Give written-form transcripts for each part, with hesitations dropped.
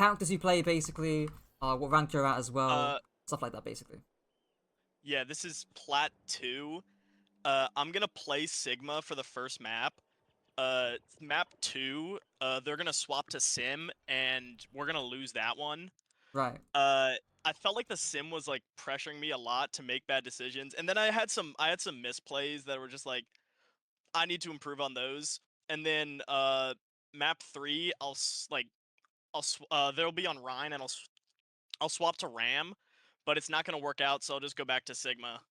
characters you play, basically, what rank you're at as well, Uh, stuff like that, basically. yeah, this is Plat 2. I'm gonna play Sigma for the first map. Map 2, they're gonna swap to Sim, and we're gonna lose that one. Right. Uh, I felt like the Sim was like pressuring me a lot to make bad decisions, and then I had some misplays that were just like I need to improve on those. And then map 3, they'll be on Rhine, and I'll swap to Ram, but it's not gonna work out, so I'll just go back to Sigma.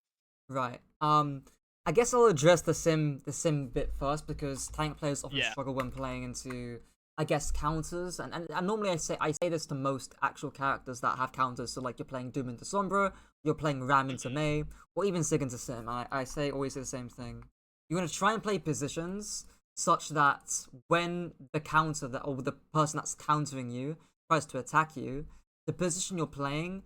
Right. I guess I'll address the sim bit first because tank players often Yeah. struggle when playing into, I guess, counters, and normally I say this to most actual characters that have counters. So like you're playing Doom into Sombra, you're playing Ram into Hmm. Mei, or even Sig into Sim. I say always say the same thing. You want to try and play positions such that when the counter that or the person that's countering you tries to attack you, the position you're playing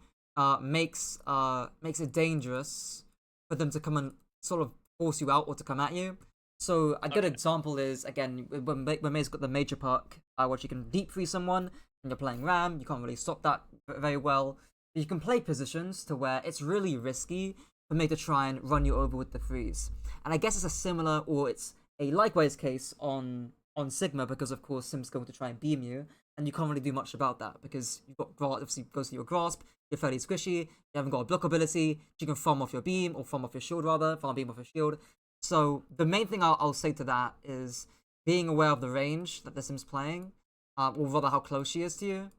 makes it dangerous for them to come and sort of force you out or to come at you. So a good Okay. example is again when May's got the major perk, which you can deep free someone and you're playing Ram. You can't really stop that very well. But you can play positions to where it's really risky for May to try and run you over with the freeze. And I guess it's a similar or it's a likewise case on Sigma because of course Sim's going to try and beam you, and you can't really do much about that because you've got obviously goes to your grasp. You're fairly squishy. You haven't got a block ability. You can farm off your beam or farm off your shield rather. Farm beam off your shield. So the main thing I'll say to that is being aware of the range that the Sim's playing, or rather how close she is to you,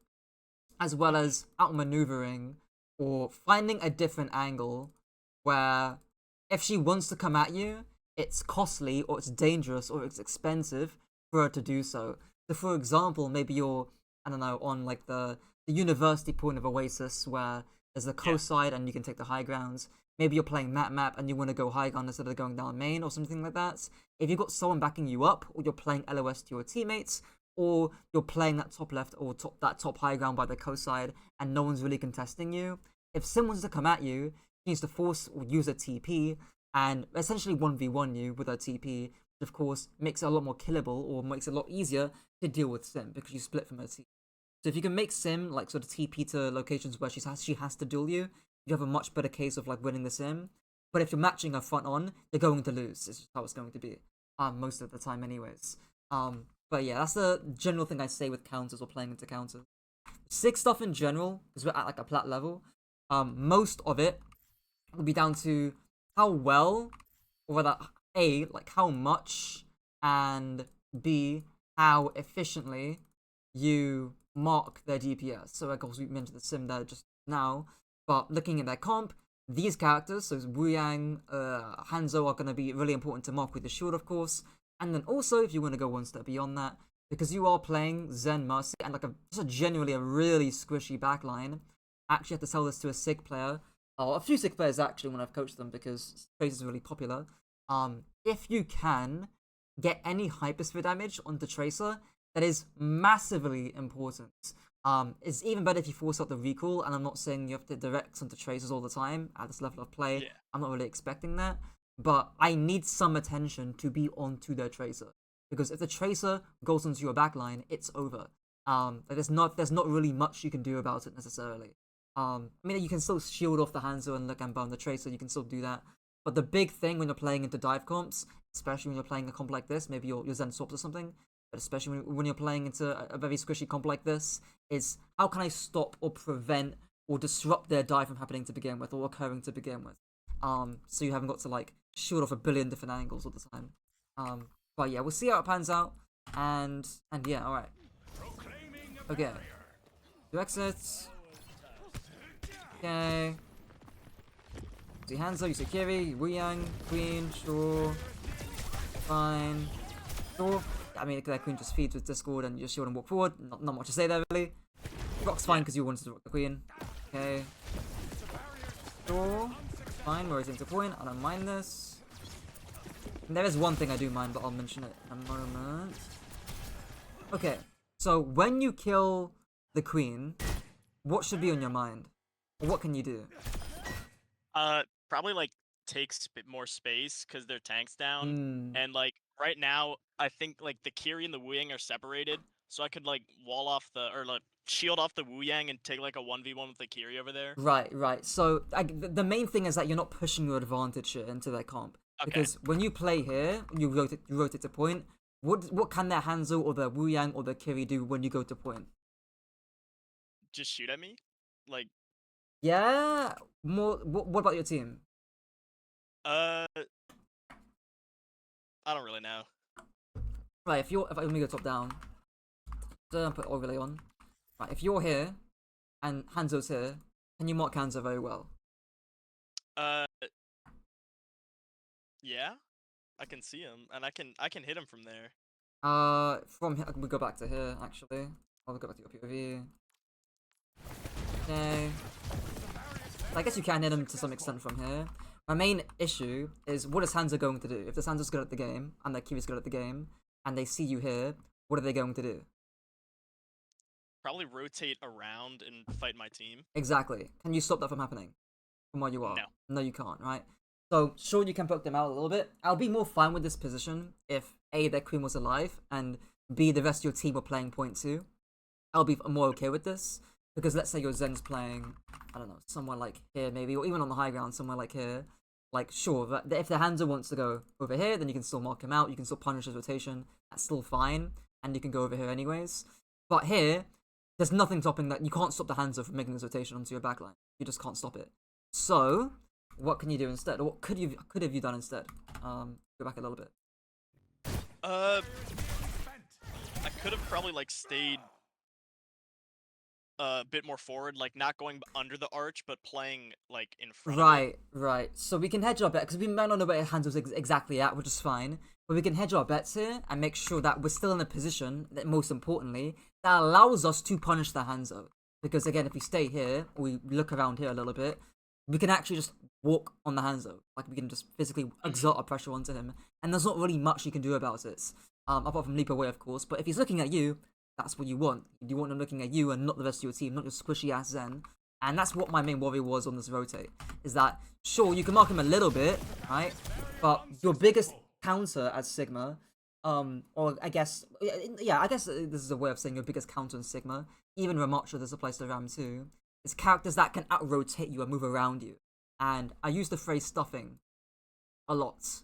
as well Hmm. as outmaneuvering or finding a different angle where if she wants to come at you, it's costly or it's dangerous or it's expensive for her to do so. So, for example, maybe you're, I don't know, on like the university point of Oasis where there's the Yeah. coast side and you can take the high grounds. Maybe you're playing map and you want to go high ground instead of going down main or something like that. If you've got someone backing you up, or you're playing LOS to your teammates, or you're playing that top left or top high ground by the coast side and no one's really contesting you. If someone's to come at you, she needs to force or use a TP and essentially 1v1 you with a TP, which of course makes it a lot more killable or makes it a lot easier to deal with Sim because you split from her team. So if you can make Sim like sort of TP to locations where she has to duel you, you have a much better case of like winning the Sim. But if you're matching her front on, you're going to lose. It's just how it's going to be. Most of the time, anyways. But yeah, that's the general thing I say with counters or playing into counters. Sig stuff in general, because we're at like a plat level. Most of it will be down to how well, or rather, A, like how much, and B, how efficiently you mark their DPS. So, of course, we mentioned the sim there just now, but looking at their comp, these characters, so Wu Yang, Hanzo, are going to be really important to mark with the shield, of course. And then also, if you want to go one step beyond that, because you are playing Zen Mercy and like just generally a really squishy backline, I actually have to tell this to a Sig player, or a few Sig players actually when I've coached them because Trace is really popular. If you can get any hypersphere damage onto Tracer, that is massively important. It's even better if you force out the recall, and I'm not saying you have to direct onto Tracers all the time at this level of play. Yeah. I'm not really expecting that, but I need some attention to be onto their Tracer because if the Tracer goes onto your backline, it's over. There's not really much you can do about it necessarily. I mean, you can still shield off the Hanzo and look and burn the Tracer. You can still do that. But the big thing when you're playing into dive comps, especially when you're playing a comp like this, maybe your Zen swaps or something, but especially when you're playing into a very squishy comp like this, is how can I stop or prevent or disrupt their dive from happening to begin with or occurring to begin with. So you haven't got to like shield off a billion different angles all the time. But yeah, we'll see how it pans out. And yeah, all right. Okay, two exits. Okay. See Hanzo, you see Kiri, Wu Yang, Queen, sure, fine, sure. I mean, that Queen just feeds with Discord and you just shield and walk forward. Not much to say there, really. Rock's fine Yeah. because you wanted to rock the Queen. Okay. Sure. Fine, we're into point. I don't mind this. And there is one thing I do mind, but I'll mention it in a moment. Okay. So, when you kill the Queen, what should be on your mind? Or what can you do? Probably like takes a bit more space because their tank's down, Hmm. and like right now, I think like the Kiri and the Wing are separated, so I could like wall off the or like shield off the Wu Yang and take like a 1v1 with the Kiri over there? Right. So the main thing is that you're not pushing your advantage here into their comp. Okay. Because when you play here, you rotate to point. What can their Hanzo or their Wu Yang or their Kiri do when you go to point? Just shoot at me? Like, Yeah. More. What about your team? I don't really know. Right. If I only go top down, don't put overlay on. Right. If you're here, and Hanzo's here, can you mark Hanzo very well? Yeah, I can see him, and I can hit him from there. From here, we go back to here actually. I'll go back to your POV. Okay. I guess you can hit him to some extent from here. My main issue is what is Hanzo going to do? If this Hanzo's good at the game, and their Kiri's good at the game, and they see you here, what are they going to do? Probably rotate around and fight my team. Exactly. Can you stop that from happening? From where you are? No. No, you can't, right? So, sure, you can poke them out a little bit. I'll be more fine with this position if A, their queen was alive, and B, the rest of your team were playing point 2. I'll be more okay with this. Because let's say your Zen's playing, I don't know, somewhere like here maybe, or even on the high ground, somewhere like here. Like, sure, if the Hanzo wants to go over here, then you can still mark him out, you can still punish his rotation, that's still fine, and you can go over here anyways. But here, there's nothing stopping that. You can't stop the Hanzo from making this rotation onto your backline. You just can't stop it. So, what can you do instead? Or what could have you done instead? Go back a little bit. I could have probably like stayed a bit more forward, like not going under the arch, but playing like in front. Right. So we can hedge our bet because we might not know where Hanzo's exactly at, which is fine. But we can hedge our bets here and make sure that we're still in a position that, most importantly, that allows us to punish the Hanzo. Because again, if we stay here, or we look around here a little bit, we can actually just walk on the Hanzo. Like, we can just physically exert our pressure onto him. And there's not really much you can do about it. Apart from leap away, of course. But if he's looking at you, that's what you want. You want him looking at you and not the rest of your team, not your squishy ass Zen. And that's what my main worry was on this rotate. Is that, sure, you can mark him a little bit, right? But your biggest counter as Sigma, or I guess, yeah, I guess this is a way of saying your biggest counter in Sigma, even Ramacha, this applies to Ram too, is characters that can out-rotate you and move around you. And I use the phrase stuffing a lot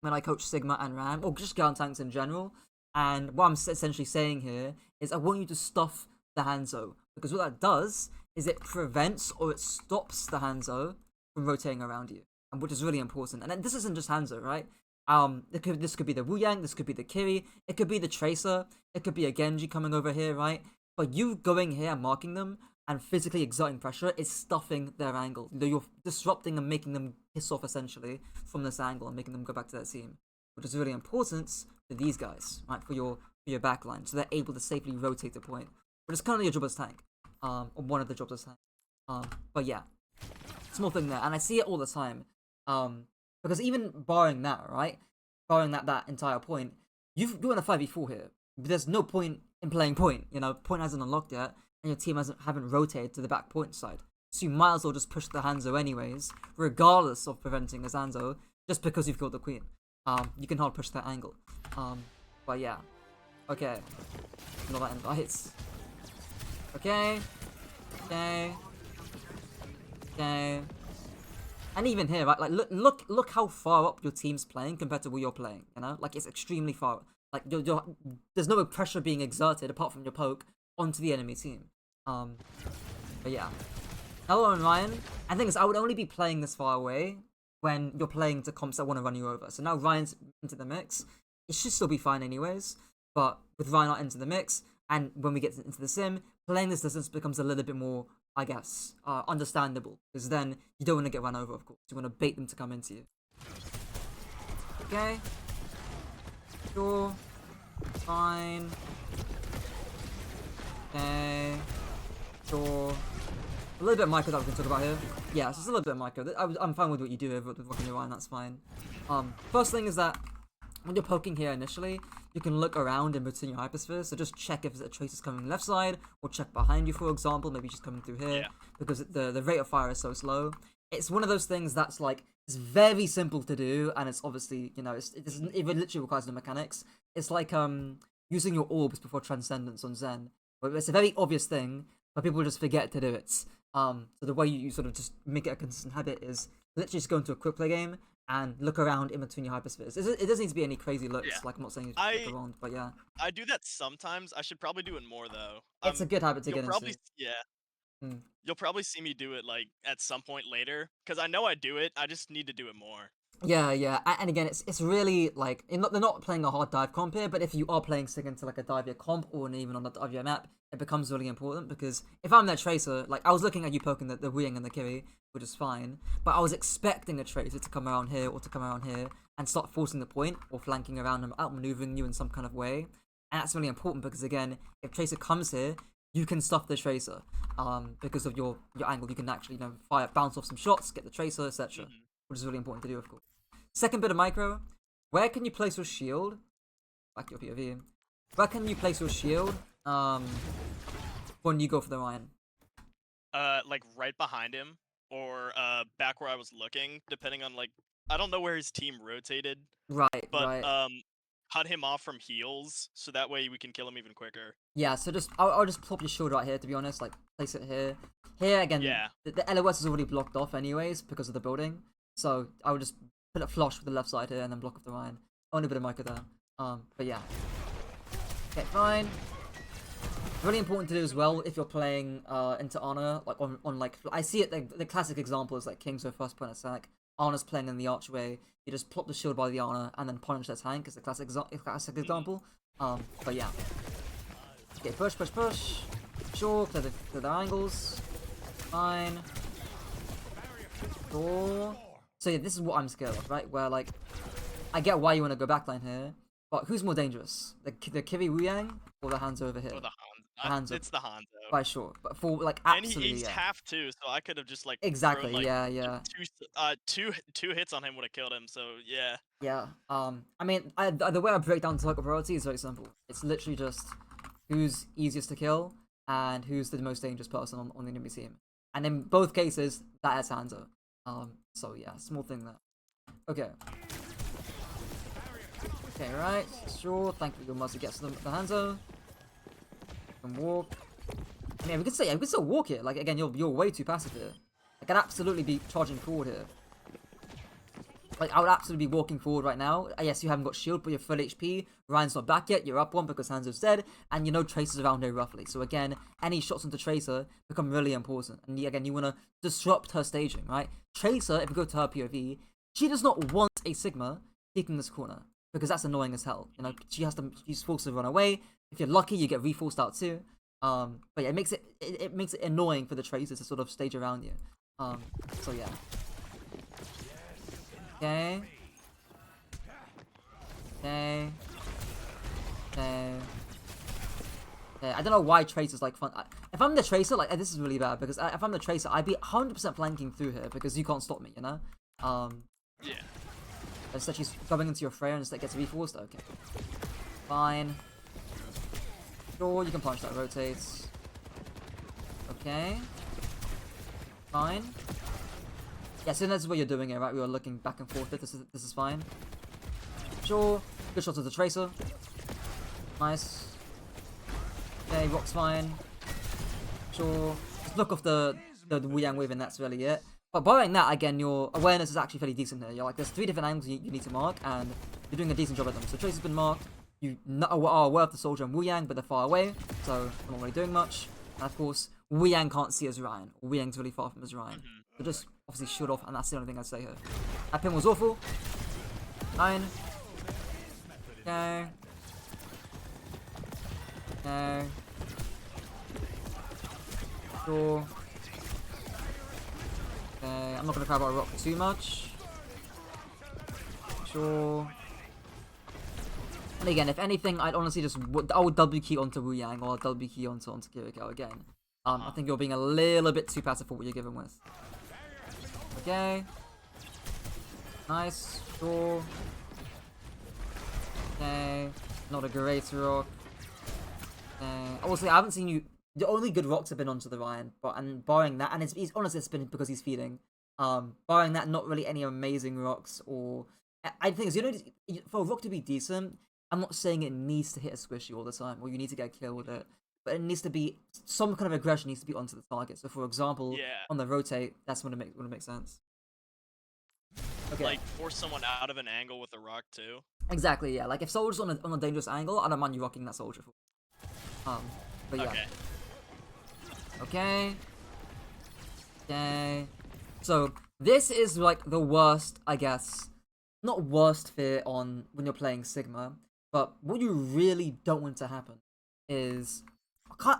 when I coach Sigma and Ram, or just ground tanks in general. And what I'm essentially saying here is I want you to stuff the Hanzo, because what that does is it prevents or it stops the Hanzo from rotating around you, and which is really important. And then this isn't just Hanzo, right? This could be the Wu Yang, this could be the Kiri, it could be the Tracer, it could be a Genji coming over here, right? But you going here and marking them and physically exerting pressure is stuffing their angle. You're disrupting and making them piss off essentially from this angle and making them go back to their team, which is really important for these guys, right? For your backline, so they're able to safely rotate the point. But it's currently your job as tank, or one of the jobs as tank. But yeah, small thing there, and I see it all the time. Because even barring that, right? Barring that entire point, you're in a 5v4 here. There's no point in playing point. You know, point hasn't unlocked yet, and your team haven't rotated to the back point side. So you might as well just push the Hanzo anyways, regardless of preventing his Hanzo, just because you've killed the queen. You can hard push that angle. But yeah. Okay. Not that invites. Okay. And even here, right? Like, look how far up your team's playing compared to where you're playing. You know, like, it's extremely far. Like, there's no pressure being exerted apart from your poke onto the enemy team. But yeah. Hello, and Ryan. And thing is, I would only be playing this far away when you're playing to comps that want to run you over. So now Ryan's into the mix. It should still be fine anyways. But with Ryan not into the mix, and when we get into the sim, playing this distance becomes a little bit more, I guess, understandable. Because then you don't want to get run over, of course. You want to bait them to come into you. Okay. Sure. Fine. Okay. Sure. A little bit of micro that we can talk about here. Yeah, it's just a little bit of micro. I'm fine with what you do with rocking your Ryan, that's fine. First thing is that when you're poking here initially, you can look around in between your hyperspheres, so just check if a trace is coming left side, or check behind you, for example, maybe just coming through here, because the rate of fire is so slow. It's one of those things that's like, it's very simple to do, and it's obviously, you know, it literally requires no mechanics. It's like using your orbs before Transcendence on Zen, But it's a very obvious thing, but people just forget to do it. So the way you sort of just make it a consistent habit is literally just go into a quick play game and look around in between your hyperspheres. It doesn't need to be any crazy looks. Yeah. Like I'm not saying you just look around, but yeah, I do that sometimes. I should probably do it more though. it's a good habit to You'll get probably into. yeah. Mm. You'll probably see me do it like at some point later because I know I do it. I just need to do it more. Yeah. And again, it's really like they're not playing a hard dive comp here, but if you are playing sig into like a dive year comp or even on a dive year map, it becomes really important because if I'm that tracer, like I was looking at you poking the wing and the kiri, which is fine, but I was expecting a tracer to come around here or to come around here and start forcing the point or flanking around and outmaneuvering you in some kind of way, and that's really important because again, if tracer comes here, you can stuff the tracer, because of your angle. You can actually bounce off some shots, get the tracer, etc., Mhm. which is really important to do, of course. Second bit of micro, where can you place your shield? Back to your POV. Where can you place your shield when you go for the Ryan? Like right behind him or back where I was looking, depending on like I don't know where his team rotated, Right, but right. cut him off from heals so that way we can kill him even quicker. Yeah, so I'll just plop your shield right here, to be honest, like place it here. Here again, Yeah. the LOS is already blocked off anyways because of the building. So I would just put it flush with the left side here and then block off the Ryan. Only a bit of micro there. But yeah. Okay, fine. Really important to do as well if you're playing into Honor, like on like I see it the classic example is like King's first point attack. Honor's playing in the archway. You just plop the shield by the Honor and then punish their tank is the classic example. But yeah. Okay, push. Sure, clear the angles. Fine. Sure. So yeah, this is what I'm scared of, right? Where like I get why you want to go backline here, but who's more dangerous? The Kiri Wuyang or the Hanzo over here? Or the The Hanzo. Hanzo. It's the Hanzo. By sure, but for like And absolutely, he's yeah, half two, so I could have just like thrown exactly, like yeah. two hits on him would have killed him. So yeah. Yeah. I mean, the way I break down target priority is very simple. It's literally just who's easiest to kill and who's the most dangerous person on the enemy team. And in both cases, that is Hanzo. So yeah, small thing there. Okay. Okay, right. Sure. Thankfully, your mercy gets the Hanzo. Can walk. I mean, we could still walk here. Like again, you're way too passive here. I could absolutely be charging forward here. Like, I would absolutely be walking forward right now. Yes, you haven't got shield, but you're full HP. Ryan's not back yet. You're up one because Hanzo's dead. And you know Tracer's around here roughly. So again, any shots onto Tracer become really important. And again, you want to disrupt her staging, right? Tracer, if we go to her POV, she does not want a Sigma peeking this corner. Because that's annoying as hell. You know, she's forced to run away. If you're lucky, you get reforced out too. But yeah, it makes it annoying for the Tracers to sort of stage around you. So yeah. Okay. I don't know why Tracer's like fun. If I'm the Tracer, like this is really bad because if I'm the Tracer, I'd be 100% flanking through here because you can't stop me, you know. Yeah. Instead, she's going into your Freya and instead gets reforced. Okay. Fine. Sure, you can punch that rotates. Okay. Fine. Yeah, so this is what you're doing here, right? We were looking back and forth. This is fine. Sure. Good shot of the Tracer. Nice. Okay, rock's fine. Sure. Just look off the Wuyang wave and that's really it. But barring that, again, your awareness is actually fairly decent here. You're like, there's 3 different angles you need to mark, and you're doing a decent job at them. So Tracer's been marked. You are aware of the Soldier and Wuyang, but they're far away, so I'm not really doing much. And of course, Wuyang can't see Azrayan. Wuyang's really far from Azrayan. So just obviously shoot off, and that's the only thing I'd say here. That pin was awful. 9. Okay. Okay. Sure. Okay, I'm not gonna cry about rock too much. Sure. And again, if anything, I'd honestly I would W key onto Wuyang or W key onto Kiriko again. I think you're being a little bit too passive for what you're given with. Okay. Nice. Sure. Okay. Not a great rock. Okay. Obviously, I haven't seen you. The only good rocks have been onto the Ryan, and barring that, and he's honestly it's been because he's feeding. Barring that, not really any amazing rocks or. I think is for a rock to be decent, I'm not saying it needs to hit a squishy all the time, or you need to get a kill with it. but it needs to be some kind of aggression needs to be onto the target. So, for example, Yeah. on the rotate, that's when it makes sense. Okay. Like force someone out of an angle with a rock too. Exactly, yeah. Like if soldier's on a dangerous angle, I don't mind you rocking that soldier. But yeah. Okay. Okay. Okay. So this is like the worst, I guess. Not worst fear on when you're playing Sigma, but what you really don't want to happen is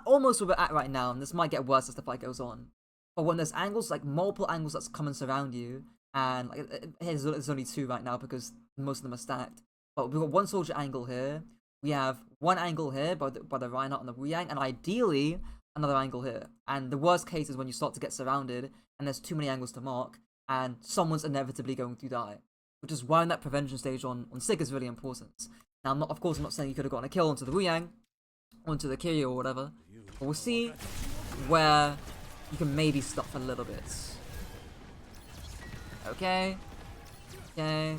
almost where we're at right now, and this might get worse as the fight goes on. But when there's angles, like multiple angles that's come and surround you, and like there's only two right now because most of them are stacked. But we've got one soldier angle here. We have one angle here by the Reinhardt and the Wu Yang, and ideally another angle here. And the worst case is when you start to get surrounded and there's too many angles to mark, and someone's inevitably going to die. Which is why that prevention stage on Sig is really important. Now, of course, I'm not saying you could have gotten a kill onto the Wu Yang, onto the Kiryu or whatever, but we'll see where you can maybe stop a little bit. Okay. Okay.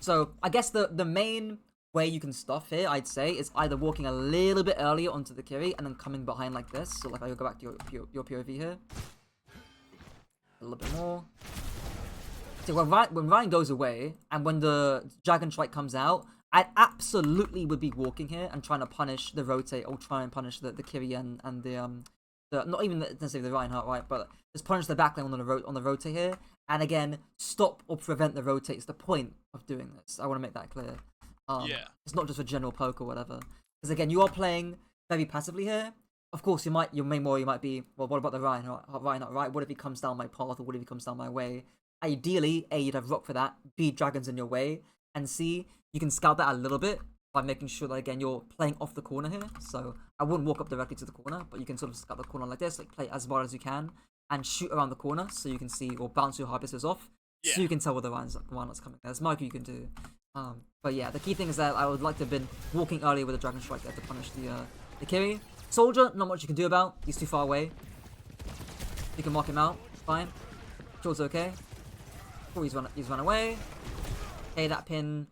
So, I guess the main way you can stuff here, I'd say, is either walking a little bit earlier onto the Kiri and then coming behind like this. So, like, I'll go back to your POV here. A little bit more. So, when Ryan goes away, and when the Dragon Strike comes out, I absolutely would be walking here and trying to punish the rotate, or try and punish the Kiri and the not even necessarily the Reinhardt, right? But just punish the backline on the rotate here, and again stop or prevent the rotate. Is the point of doing this. I want to make that clear. Yeah. It's not just a general poke or whatever. Because again, you are playing very passively here. Of course, your main worry might be, well, what about the Reinhardt, right? What if he comes down my path, or what if he comes down my way? Ideally, A, you'd have rock for that. B, dragons in your way, and C, you can scout that a little bit by making sure that, again, you're playing off the corner here. So I wouldn't walk up directly to the corner, but you can sort of scout the corner like this, like play as far as you can, and shoot around the corner so you can see, or bounce your harvesters off, so you can tell where the Reinhardt's coming. There's Marco you can do. But yeah, the key thing is that I would like to have been walking earlier with a Dragon Strike there to punish the Kiri. Soldier, not much you can do about. He's too far away. You can mark him out. Fine. Shield's okay. Oh, he's run away. Okay, that pin.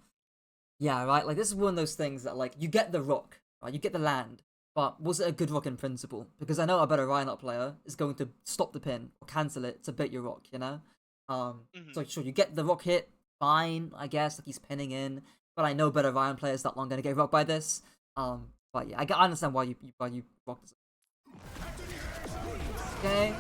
Yeah, right. Like this is one of those things that like you get the rock, right? You get the land, but was it a good rock in principle? Because I know a better Reinhardt player is going to stop the pin or cancel it to bait your rock. You know. So sure, you get the rock hit. Fine, I guess. Like he's pinning in, but I know better Ryan players that long gonna get rocked by this. But yeah, I understand why you rocked this. Okay.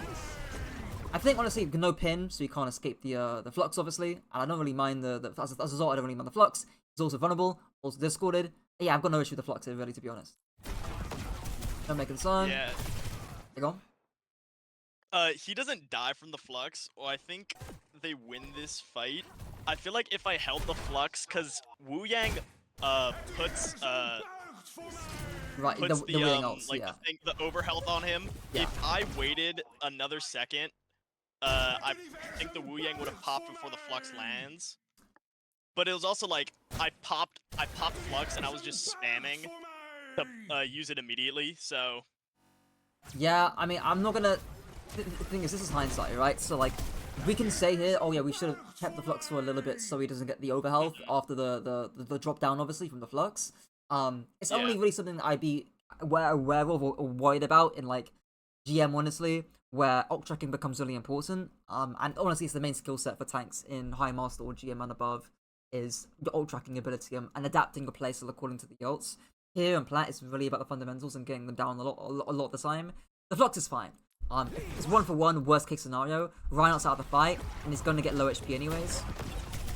I think honestly no pin, so you can't escape the flux obviously. And I don't really mind as a result, I don't really mind the flux. He's also vulnerable, also discorded. Yeah, I've got no issue with the flux here, really, to be honest. Don't make concern. Yeah. You go. He doesn't die from the flux, or I think they win this fight. I feel like if I held the flux, cause Wu Yang puts Right, puts the wing ults, like yeah. the overhealth on him. Yeah. If I waited another second, I think the Wu Yang would have popped before the flux lands. But it was also like I popped flux and I was just spamming to use it immediately. So Yeah, I mean, I'm not gonna. The thing is, this is hindsight, right? So like, we can say here, oh yeah, we should have kept the flux for a little bit so he doesn't get the overhealth after the drop down, obviously from the flux. It's only really something that I'd be aware of or worried about in like GM, honestly, where ult tracking becomes really important. And honestly, it's the main skill set for tanks in High Master or GM and above is the ult tracking ability and adapting your playstyle according to the ults. Here in Plat, it's really about the fundamentals and getting them down a lot of the time. The flux is fine. It's 1-for-1, worst case scenario. Reinhardt's out of the fight, and he's gonna get low HP anyways.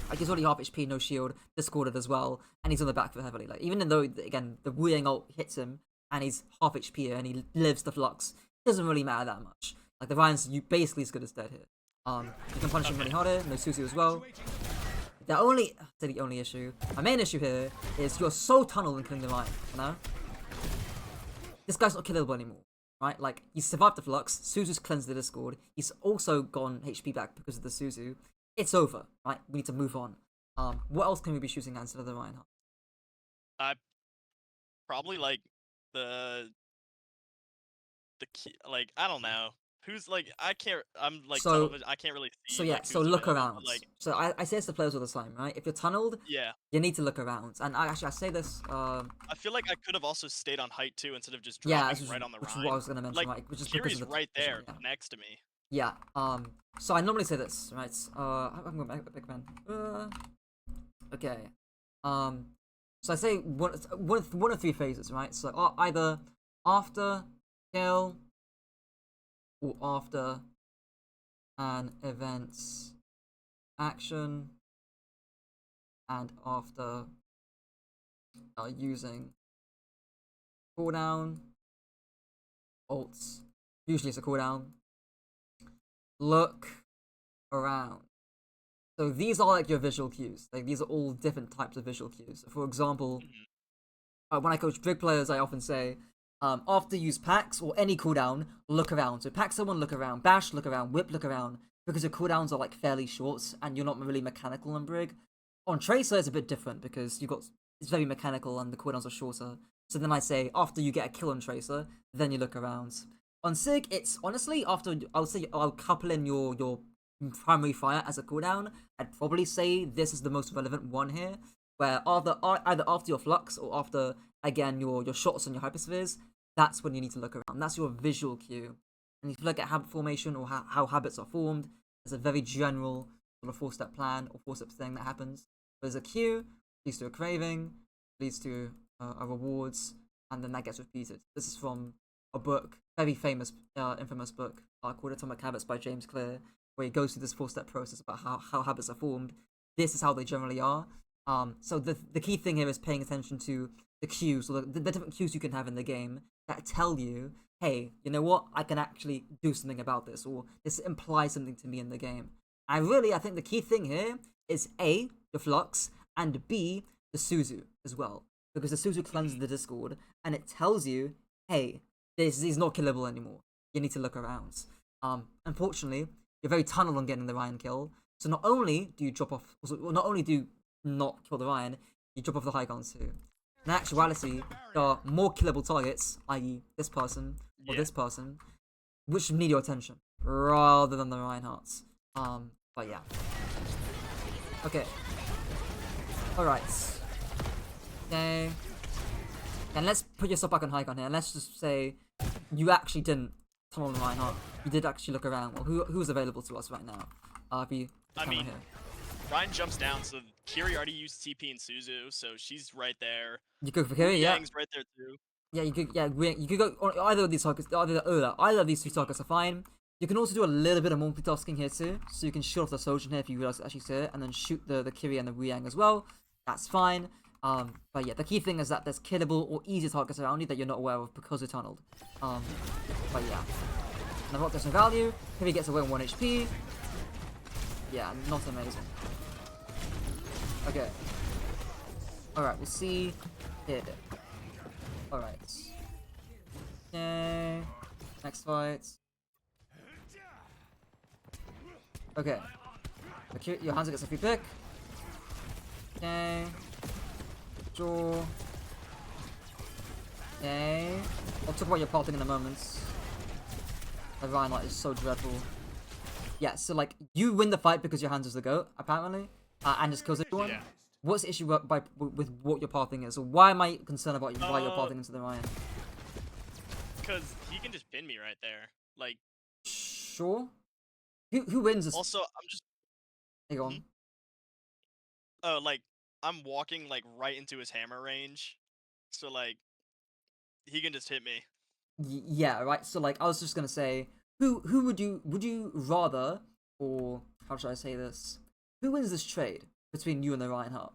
Like he's already half HP, no shield, discorded as well, and he's on the back foot heavily. Like even though again the Wu Yang ult hits him, and he's half HP and he lives the flux, it doesn't really matter that much. Like the Ryan's basically as good as dead here. You can punish him really hard here, no Susu as well. The only issue, my main issue here is you're so tunneled in killing the Ryan, you know? This guy's not killable anymore, right? Like, he's survived the flux, Suzu's cleansed the Discord, he's also gone HP back because of the Suzu. It's over, right? We need to move on. What else can we be shooting at instead of the Reinhardt? Probably like the key, like I don't know. Who's like I can't. I'm like tunnel So vision. I can't really so see yeah, like so who's look available. But around. like So I say this to players all the time, right? If you're tunneled, yeah, you need to look around. And I say this, I feel like I could have also stayed on height too instead of just yeah, dropping right on the which is what I Rhine. was gonna mention, Like right? Which is because of Kiri's the right vision, there yeah. next to me. Yeah. So I normally say this, right? I'm going back, big man. Okay. Um, so I say one of three phases, right? So either after kill or after an event's action and after using cooldown ults. Usually it's a cooldown. Look around. So these are like your visual cues. Like these are all different types of visual cues. So for example, Mhm. when I coach big players, I often say, after use packs or any cooldown, look around. So pack someone, look around. Bash, look around. Whip, look around. Because your cooldowns are like fairly short and you're not really mechanical on Brig. On Tracer, it's a bit different because it's very mechanical and the cooldowns are shorter. So then I say, after you get a kill on Tracer, then you look around. On Sig, it's honestly after I'll say I'll couple in your primary fire as a cooldown. I'd probably say this is the most relevant one here, where either after your flux or after again your shots and your hyperspheres, that's when you need to look around. That's your visual cue. And if you look at habit formation or how habits are formed, there's a very general sort of four-step plan or four-step thing that happens. There's a cue, leads to a craving, leads to a rewards, and then that gets repeated. This is from a book, very famous, infamous book called Atomic Habits by James Clear, where he goes through this four-step process about how habits are formed. This is how they generally are. So the key thing here is paying attention to the cues or the different cues you can have in the game that tell you, hey, you know what, I can actually do something about this, or this implies something to me in the game. I think the key thing here is A, the flux, and B, the Suzu as well. Because the Suzu cleanses Mhm. the Discord and it tells you, hey, this is not killable anymore. You need to look around. Unfortunately, you're very tunnel on getting the Ryan kill. So not only do you drop off, not only do you not kill the Ryan, you drop off the high ground too. In actuality, there are more killable targets, i.e., this person or Yeah. this person, which need your attention rather than the Reinhardts. But yeah. Okay. All right. Okay. And let's put yourself back on high ground here. And let's just say you actually didn't tunnel the Reinhardt. You did actually look around. Well, who's available to us right now? If you I camera mean, here. Ryan jumps down, so Kiri already used TP and Suzu, so she's right there. You go for Wu Kiri, yeah. Yang's right there too. Yeah, you could go on either of these targets. Either of these two targets are fine. You can also do a little bit of multitasking here too, so you can shoot off the Sojin here if you realize to actually see it, and then shoot the Kiri and the Wuyang as well. That's fine. But yeah, the key thing is that there's killable or easy targets around you that you're not aware of because you're tunneled. But yeah, and the rock does no value. Kiri gets away on 1 HP. Yeah, not amazing. Okay. All right, we'll see here. All right. Okay. Next fight. Okay. Your Hanzo gets a free pick. Okay. Draw. Okay. I'll talk about your parting in a moment. The Reinhardt is so dreadful. Yeah, so like, you win the fight because your Hanzo's the GOAT, apparently. And just kills everyone. Yeah. What's the issue with what your pathing is? So why am I concerned about why you're pathing into the Ryan? Because he can just pin me right there. Like, Sure. Who wins this? also, I'm just. Hey, go Mhm. on. Oh, like, I'm walking, like, right into his hammer range. So, like, he can just hit me. Yeah, right. So like, I was just gonna say, who would you rather, or how should I say this? Who wins this trade between you and the Reinhardt?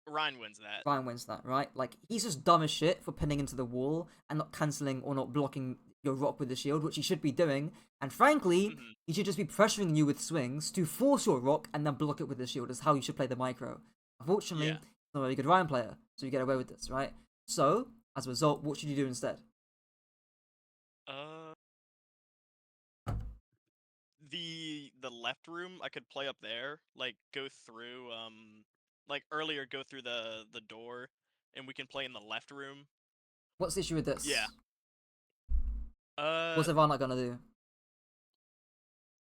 Ryan wins that. Ryan wins that, right? Like, he's just dumb as shit for pinning into the wall and not cancelling or not blocking your rock with the shield, which he should be doing. And frankly, Mhm. he should just be pressuring you with swings to force your rock and then block it with the shield. Is how you should play the micro. Unfortunately, Yeah. he's not a very good Ryan player, so you get away with this, right? So, as a result, what should you do instead? Uh, the left room I could play up there. Like go through like earlier go through the door, and we can play in the left room. What's the issue with Yeah. this? Uh, What's Ivana gonna do?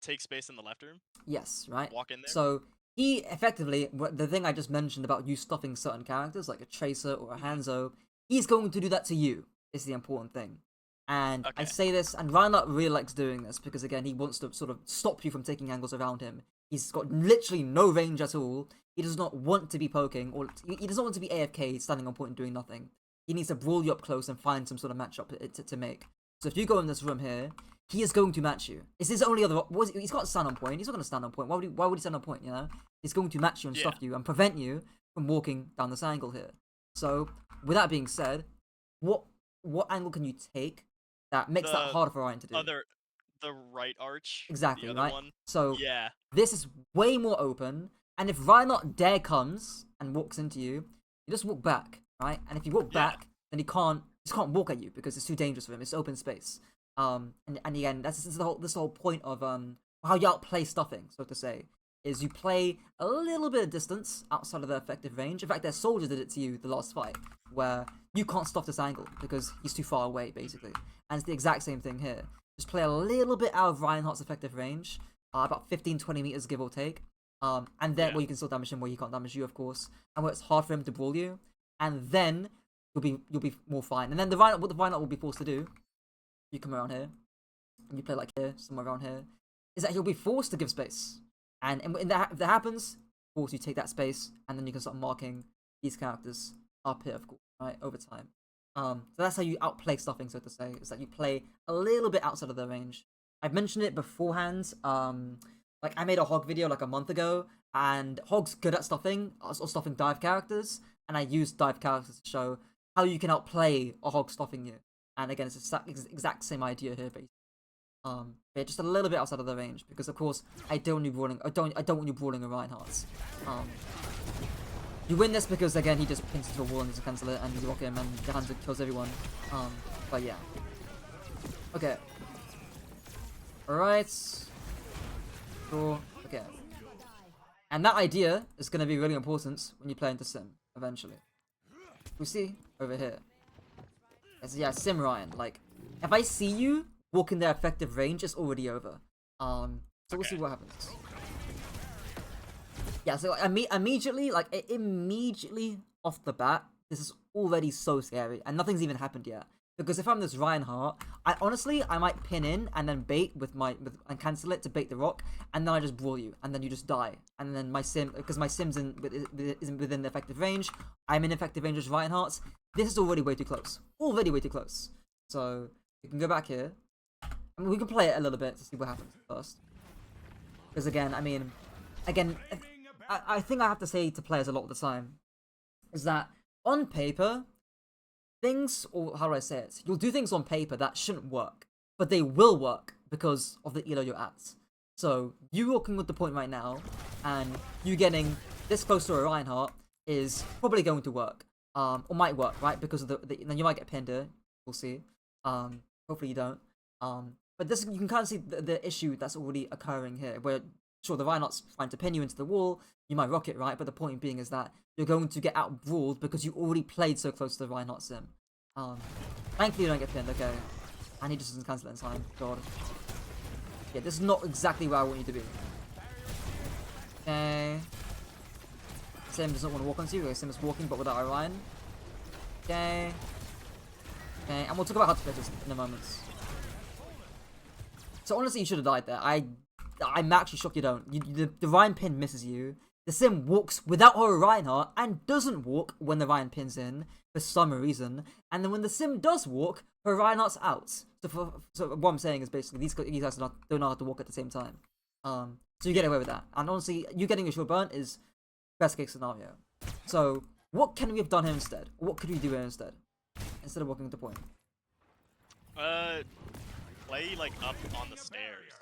take space in the left room. Yes, right? Walk in there. So he effectively, the thing I just mentioned about you stuffing certain characters, like a Tracer or a Mhm. Hanzo, he's going to do that to you, is the important thing. And I Okay. say this, and Reinhardt really likes doing this, because again, he wants to sort of stop you from taking angles around him. He's got literally no range at all. He does not want to be poking, or he does not want to be AFK, standing on point and doing nothing. He needs to brawl you up close and find some sort of matchup to make. So if you go in this room here, he is going to match you. It's his only other. He's got to stand on point. He's not going to stand on point. Why would he stand on point? You know, he's going to match you and Yeah. stuff you and prevent you from walking down this angle here. So, with that being said, what angle can you take that makes that The harder for Ryan to do? other, the right arch. The Exactly, other right? one. So Yeah. this is way more open, and if Reinhardt dare comes and walks into you, you just walk back, right? And if you walk Yeah. back, then he can't walk at you because it's too dangerous for him. It's open space. And again, this is the whole point of how you outplay stuffing, so to say, is you play a little bit of distance outside of their effective range. In fact, their soldier did it to you the last fight, where you can't stuff this angle because he's too far away, basically. And it's the exact same thing here. Just play a little bit out of Reinhardt's effective range, about 15-20 meters give or take. And then Yeah. where you can still damage him, where he can't damage you, of course, and where it's hard for him to brawl you, and then you'll be more fine. And then what the Reinhardt will be forced to do, you come around here, and you play like here, somewhere around here, is that he'll be forced to give space. And if that happens, of course you take that space, and then you can start marking these characters up here, of course, right, over time. So that's how you outplay stuffing, so to say, is that you play a little bit outside of their range. I've mentioned it beforehand. Like I made a Hog video like a month ago, and Hog's good at stuffing, or stuffing dive characters, and I used dive characters to show how you can outplay a Hog stuffing you. And again, it's the exact same idea here, basically. But just a little bit outside of the range, because of course I don't want you brawling. I don't want you brawling a Reinhardt. You win this because again he just pins into a wall and doesn't cancel it, and you rock him, and the Hanzo kills everyone. But yeah. Okay. Alright. Sure. Okay. And that idea is going to be really important when you play into Sim eventually. We see over here. It's, yeah, Sim Ryan. Like, if I see you walk in their effective range, it's already over. So we'll see what happens. Yeah, so immediately off the bat, this is already so scary, and nothing's even happened yet. Because if I'm this Reinhardt, I might pin in and then bait and cancel it to bait the rock, and then I just brawl you, and then you just die, and then my Sim, because my Sim's isn't within the effective range, I'm in effective range as Reinhardt's. This is already way too close, So we can go back here. I mean, we can play it a little bit to see what happens first. Because again, I think I have to say to players a lot of the time is that on paper, or how do I say it? You'll do things on paper that shouldn't work, but they will work because of the elo you're at. So you walking with the point right now, and you getting this close to a Reinhardt is probably going to work, or might work, right? Because of then you might get pinned here. We'll see. Hopefully you don't. But this you can kind of see the issue that's already occurring here, where sure the Reinhardt's trying to pin you into the wall, you might rock it, right? But the point being is that you're going to get out brawled because you already played so close to the Reinhardt Sim. Thankfully you don't get pinned, okay. And he just doesn't cancel it in time. God. Yeah, this is not exactly where I want you to be. Okay. Sim doesn't want to walk onto you. Okay, Sim is walking but without Orion. Okay. Okay, and we'll talk about how to play this in a moment. So honestly, you should have died there. I'm actually shocked you don't. The Ryan pin misses you. The Sim walks without her Reinhardt and doesn't walk when the Ryan pins in for some reason. And then when the Sim does walk, her Reinhardt's out. So what I'm saying is basically these guys don't know how to walk at the same time. So you get away with that. And honestly, you getting your shield burnt is best case scenario. So what can we have done here instead? What could we do here instead? Instead of walking to the point. Play like up on the stairs.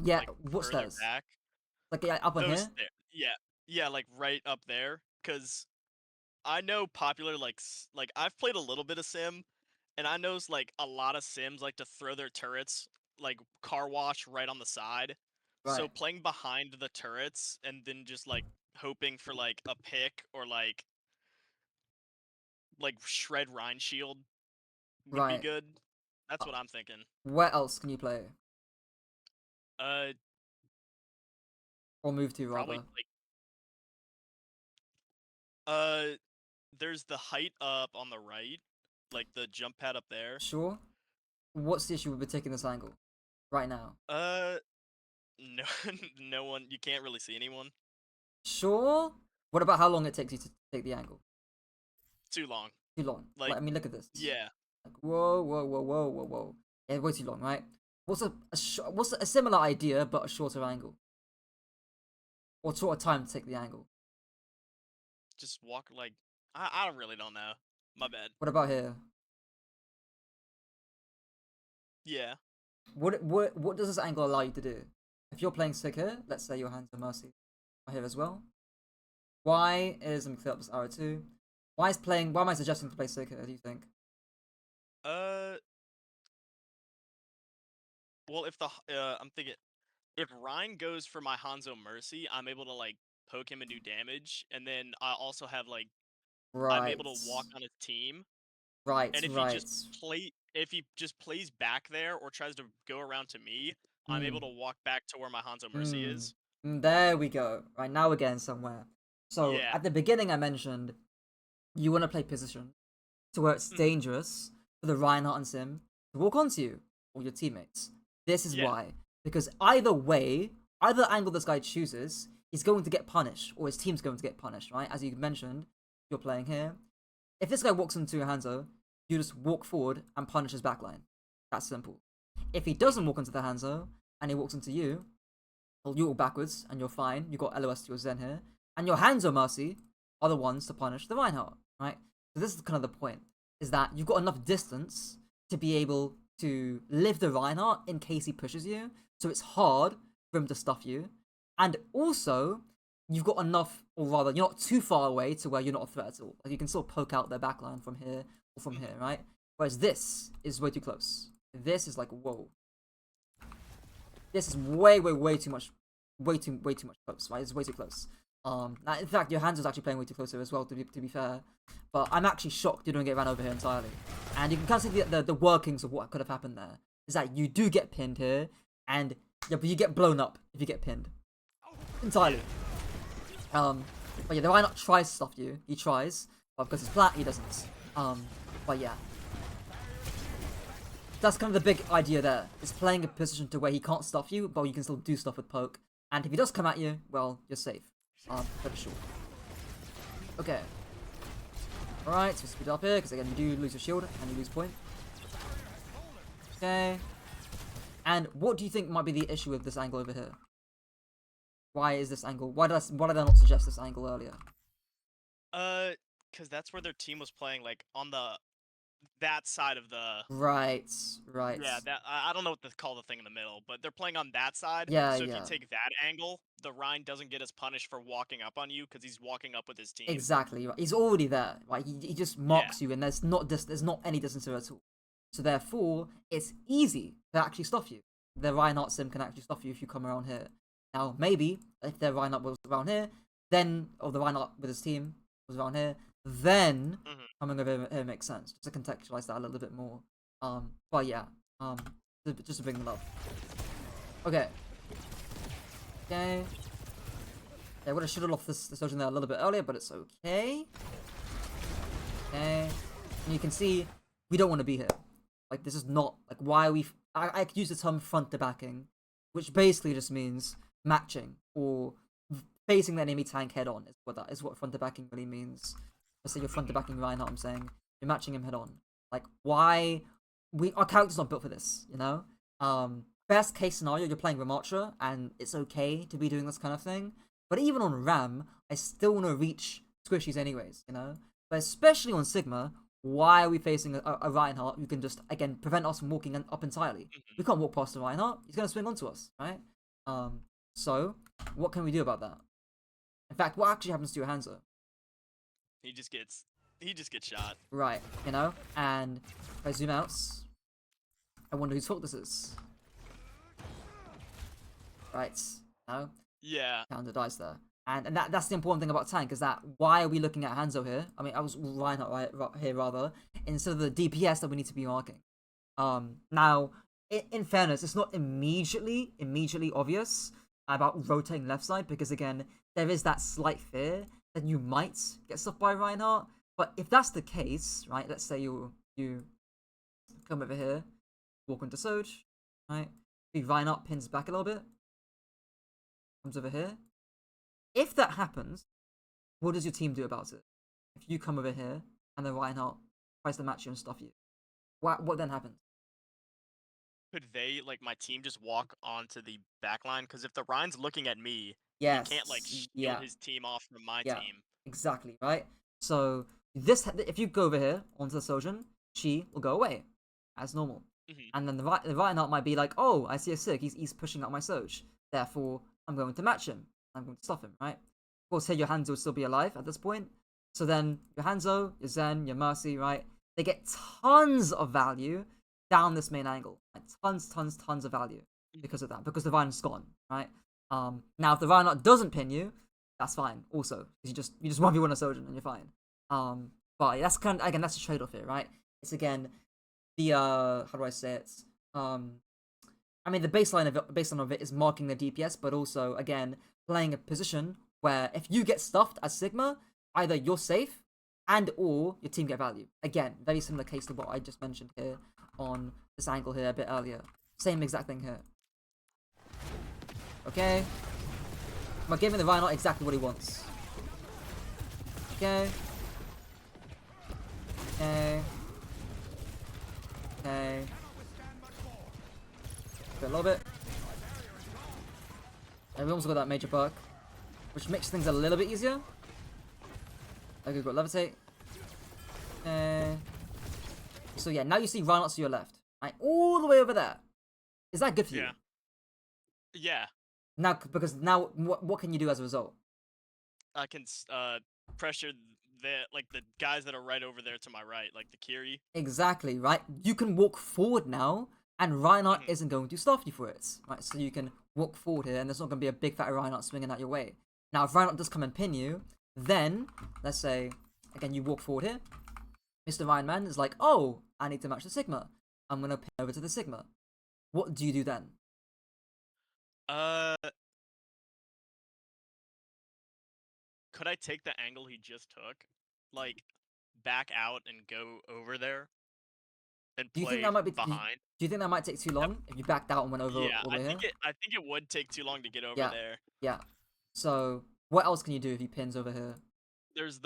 Yeah, Like, what further stairs? back. Like yeah, up on Those here? yeah, like right up there. Cause I know popular like I've played a little bit of Sim, and I know like a lot of Sims like to throw their turrets like car wash right on the side. So Right. playing behind the turrets and then just like hoping for like a pick or like shred Rhine shield would be Right. good. That's what I'm thinking. Where else can you play? Uh, Or move to, probably rather? like uh, there's the height up on the right, like the jump pad up there. Sure. What's the issue with taking this angle right now? Uh, no, no one. You can't really see anyone. Sure. What about how long it takes you to take the angle? Too long. Too long. Like, Like, I mean, look at this. yeah. Like, whoa, whoa, whoa, whoa, whoa, whoa. Yeah, way too long, right? What's a similar idea but a shorter angle, or shorter time to take the angle? Just walk like I really don't know. My bad. What about here? Yeah. What does this angle allow you to do? If you're playing sick here, let's say your hands are mercy are here as well. Why is, let me clear up this arrow too. Why am I suggesting to play sick here, do you think? Uh. Well, if the I'm thinking if Ryan goes for my Hanzo Mercy, I'm able to like poke him and do damage, and then I also have like I'm Right. able to walk on his team. Right, And right. if he just plays back there or tries to go around to me, I'm Hmm. able to walk back to where my Hanzo Mercy Hmm. is. There we go. Right, now we're getting somewhere. So Yeah. at the beginning I mentioned you want to play position to where it's Hmm. dangerous for the Reinhardt and Sim to walk onto you or your teammates. This is Yeah. why. Because either way, either angle this guy chooses, he's going to get punished, or his team's going to get punished, right? As you mentioned, you're playing here. If this guy walks into your Hanzo, you just walk forward and punish his backline. That's simple. If he doesn't Hmm. walk into the Hanzo and he walks into you, well, you walk backwards and you're fine. You got LOS to your Zen here. And your Hanzo Mercy are the ones to punish the Reinhardt, right? So this is kind of the point, is that you've got enough distance to be able to live the Reinhardt in case he pushes you. So it's hard for him to stuff you. And also, you've got enough, or rather, you're not too far away to where you're not a threat at all. Like, you can still poke out their backline from here or from here, Hmm. right? Whereas this is way too close. This is like, whoa. This is way too much, way too much close, right? It's way too close. In fact, your hands was actually playing way too close here as well, to be fair. But I'm actually shocked you don't get ran over here entirely. And you can kind of see the workings of what could have happened there. Is that you do get pinned here, and yeah, but you get blown up if you get pinned entirely. Yeah. But yeah, the Rhino tries to stuff you. He tries, but because it's Plat, he doesn't. But yeah, that's kind of the big idea there. Is playing a position to where he can't stuff you, but you can still do stuff with poke. And if he does come at you, well, you're safe. Pretty sure. Okay. Alright, so speed up here, because again, you do lose your shield, and you lose point. Okay. And what do you think might be the issue with this angle over here? Why is this angle? Why did I not suggest this angle earlier? Because that's where their team was playing, like on that side of the. Right, right. Yeah, that I don't know what to call the thing in the middle, but they're playing on that side. Yeah, So if you yeah. take that angle, the Rhine doesn't get as punished for walking up on you because he's walking up with his team. Exactly. Right. He's already there. Right. He just Yeah. marks you, and there's not any distance there at all. So therefore, it's easy to actually stuff you. The Reinhardt sim can actually stuff you if you come around here. Now, maybe if the Reinhardt was around here, then or the Reinhardt with his team was around here, then Hmm. coming over here makes sense. Just to contextualize that a little bit more. But yeah. Just to bring them up. Okay. Okay. Yeah, I would have shut off this ocean there a little bit earlier, but it's okay. Okay. And you can see, we don't want to be here. Like, this is not, like, why are we... I could use the term front to backing, which basically just means matching, or facing the enemy tank head on, is what front to backing really means. Let's say you're front to Hmm. backing Reinhardt, I'm saying. You're matching him head on. Like, why... Our character's not built for this, you know? Best case scenario, you're playing Ramattra, and it's okay to be doing this kind of thing. But even on Ram, I still want to reach squishies anyways, you know? But especially on Sigma, why are we facing a Reinhardt who can just, again, prevent us from walking up entirely? We Hmm. can't walk past the Reinhardt, he's going to swing onto us, right? So, what can we do about that? In fact, what actually happens to your Hanzo? He just gets shot. Right, you know? And if I zoom out, I wonder whose fault this is. Right, no? Yeah. Counter dice there. And that's the important thing about tank, is that why are we looking at Hanzo here? I mean, I was Reinhardt here rather, instead of the DPS that we need to be marking. Now, in fairness, it's not immediately obvious about rotating left side because again, there is that slight fear that you might get stuffed by Reinhardt. But if that's the case, right? Let's say you come over here, walk into Soj, right? The Reinhardt pins back a little bit, comes over here. If that happens, what does your team do about it? If you come over here and the Reinhardt tries to match you and stuff you, what then happens? Could they, like, my team just walk onto the back line? Because if the Ryan's looking at me, he can't, like, Yes, shield yeah, his team off from my yeah, team. exactly, right? So this, if you go over here onto the Sojourn, she will go away as normal, Hmm. and then the Reinhardt might be like, oh, I see a Sig, he's pushing up my Soj, therefore I'm going to match him, I'm going to stop him, right? Of course, here your Hanzo will still be alive at this point. So then your Hanzo, your Zen, your Mercy, right? They get tons of value down this main angle, like tons of value because of that, because the Reinhardt's gone, right? Now if the Reinhardt doesn't pin you, that's fine. Also, you just 1v1 a Sojourn and you're fine. But that's kind of, again, that's a trade-off here, right? It's again the how do I say it? I mean the baseline of it is marking the DPS, but also again playing a position where if you get stuffed as Sigma, either you're safe and or your team get value. Again, very similar case to what I just mentioned here on this angle here a bit earlier. Same exact thing here. Okay. I'm giving the Reinhardt exactly what he wants. Okay. Okay. Okay. A little bit. And we also got that major perk, which makes things a little bit easier. Okay, we've got levitate. Okay. So yeah, now you see Reinhardt to your left, right, all the way over there. Is that good for you? Yeah. Yeah. Now, because now, what can you do as a result? I can pressure the guys that are right over there to my right, like the Kiri. Exactly, right? You can walk forward now, and Reinhardt Hmm. isn't going to stop you for it, right? So you can walk forward here, and there's not going to be a big fat Reinhardt swinging out your way. Now, if Reinhardt does come and pin you, then, let's say, again, you walk forward here. Mr. Ryan Man is like, oh, I need to match the Sigma. I'm going to pin over to the Sigma. What do you do then? Uh, could I take the angle he just took, like, back out and go over there and Do you think play that might be? Do behind? you think that might take too long if you backed out and went over Yeah, all the way here? I think it would take too long to get over Yeah, there. yeah. So what else can you do if he pins over here? There's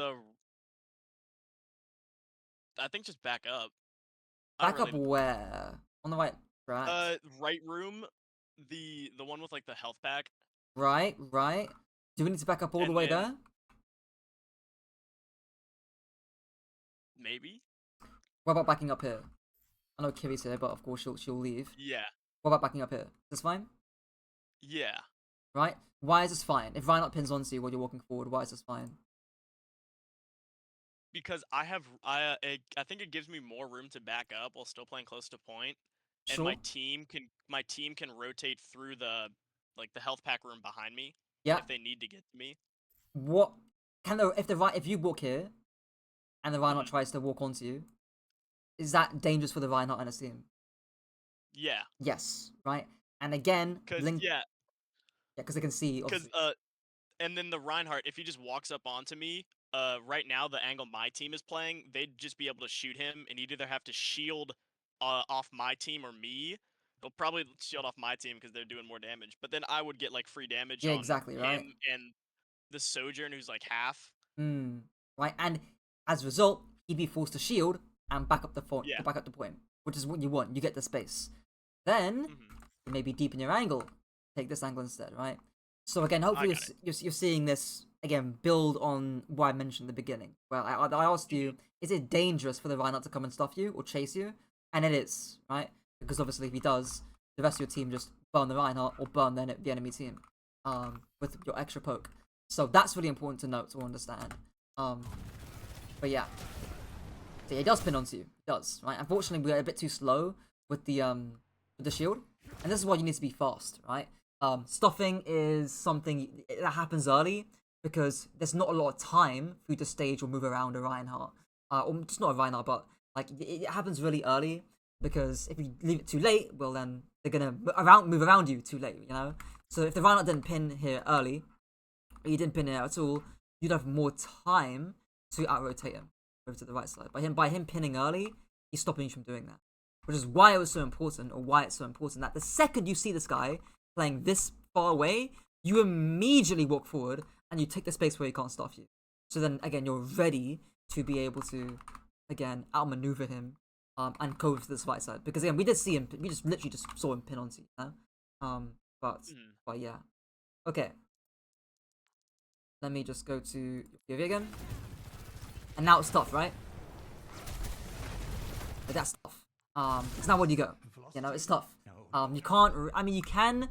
I think just back up. I don't Back up really. where? On the right track. Right room, the one with like the health pack, Right, right. Do we need to back up all the and way then there? maybe. What about backing up here? I know Kiri's here, but of course she'll leave. Yeah, What about backing up here? Is this fine? yeah. Right? Why is this fine? If Reinhardt pins onto you while you're walking forward, why is this fine? Because I think it gives me more room to back up while still playing close to point, and Sure. my team can rotate through the health pack room behind me Yeah. if they need to get to me. What can the if you walk here and the Reinhardt Hmm. tries to walk onto you, is that dangerous for the Reinhardt and his team? Yeah, Yes, right? And again, cause Blink, yeah, yeah, because they can see, cause obviously. and then the Reinhardt, if he just walks up onto me, right now the angle my team is playing, they'd just be able to shoot him, and he'd either have to shield off my team or me. He'll probably shield off my team because they're doing more damage, but then I would get like free damage Yeah, on exactly, right? him and the Sojourn, who's like half. Right, and as a result, he'd be forced to shield and Yeah. back up the point, which is what you want. You get the space. Then, Hmm. you maybe deepen your angle. Take this angle instead, right? So again, I hopefully got it. you're seeing this, again, build on what I mentioned in the beginning. Well, I asked Hmm. you, is it dangerous for the Reinhardt to come and stuff you or chase you? And it is, right? Because obviously if he does, the rest of your team just burn the Reinhardt or burn the enemy team with your extra poke. So that's really important to note, to understand. But yeah. So yeah, it does pin onto you. It does, right? Unfortunately, we're a bit too slow with the shield. And this is why you need to be fast, right? Stuffing is something that happens early because there's not a lot of time for you to stage or move around a Reinhardt. Or just not a Reinhardt, but like it happens really early. because if you leave it too late, well then they're gonna move around you too late, you know. So if the Reinhardt didn't pin here early, or you didn't pin here at all, you'd have more time to out-rotate him over to the right side. By him pinning early, he's stopping you from doing that, which is why it was so important, or why it's so important that the second you see this guy playing this far away, you immediately walk forward and you take the space where he can't stop you. So then again, you're ready to be able to again outmaneuver him and go to this right side, because again we did see him, we just literally just saw him pin onto you, you know? But yeah, okay. Let me just go to POV again, and now it's tough, right? But that's tough. It's not where you go. You know, it's tough. You can't. I mean, you can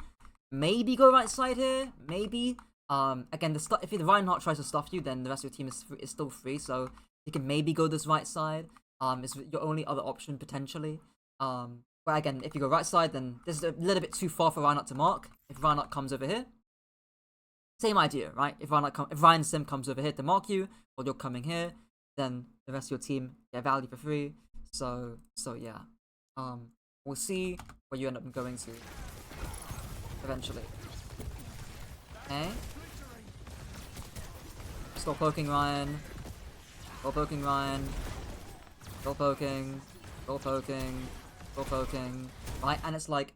maybe go right side here, maybe. Again, if the Reinhardt tries to stuff you, then the rest of your team is still free. So you can maybe go this right side. It's your only other option potentially. But again, if you go right side, then this is a little bit too far for Reinhardt to mark. If Reinhardt comes over here, same idea, right? If Ryan Sim comes over here to mark you, or you're coming here, then the rest of your team get value for free. So yeah. We'll see where you end up going to eventually. Okay. Still poking Ryan. Still poking Ryan. Still poking. Still poking. Still poking. Right? And it's like,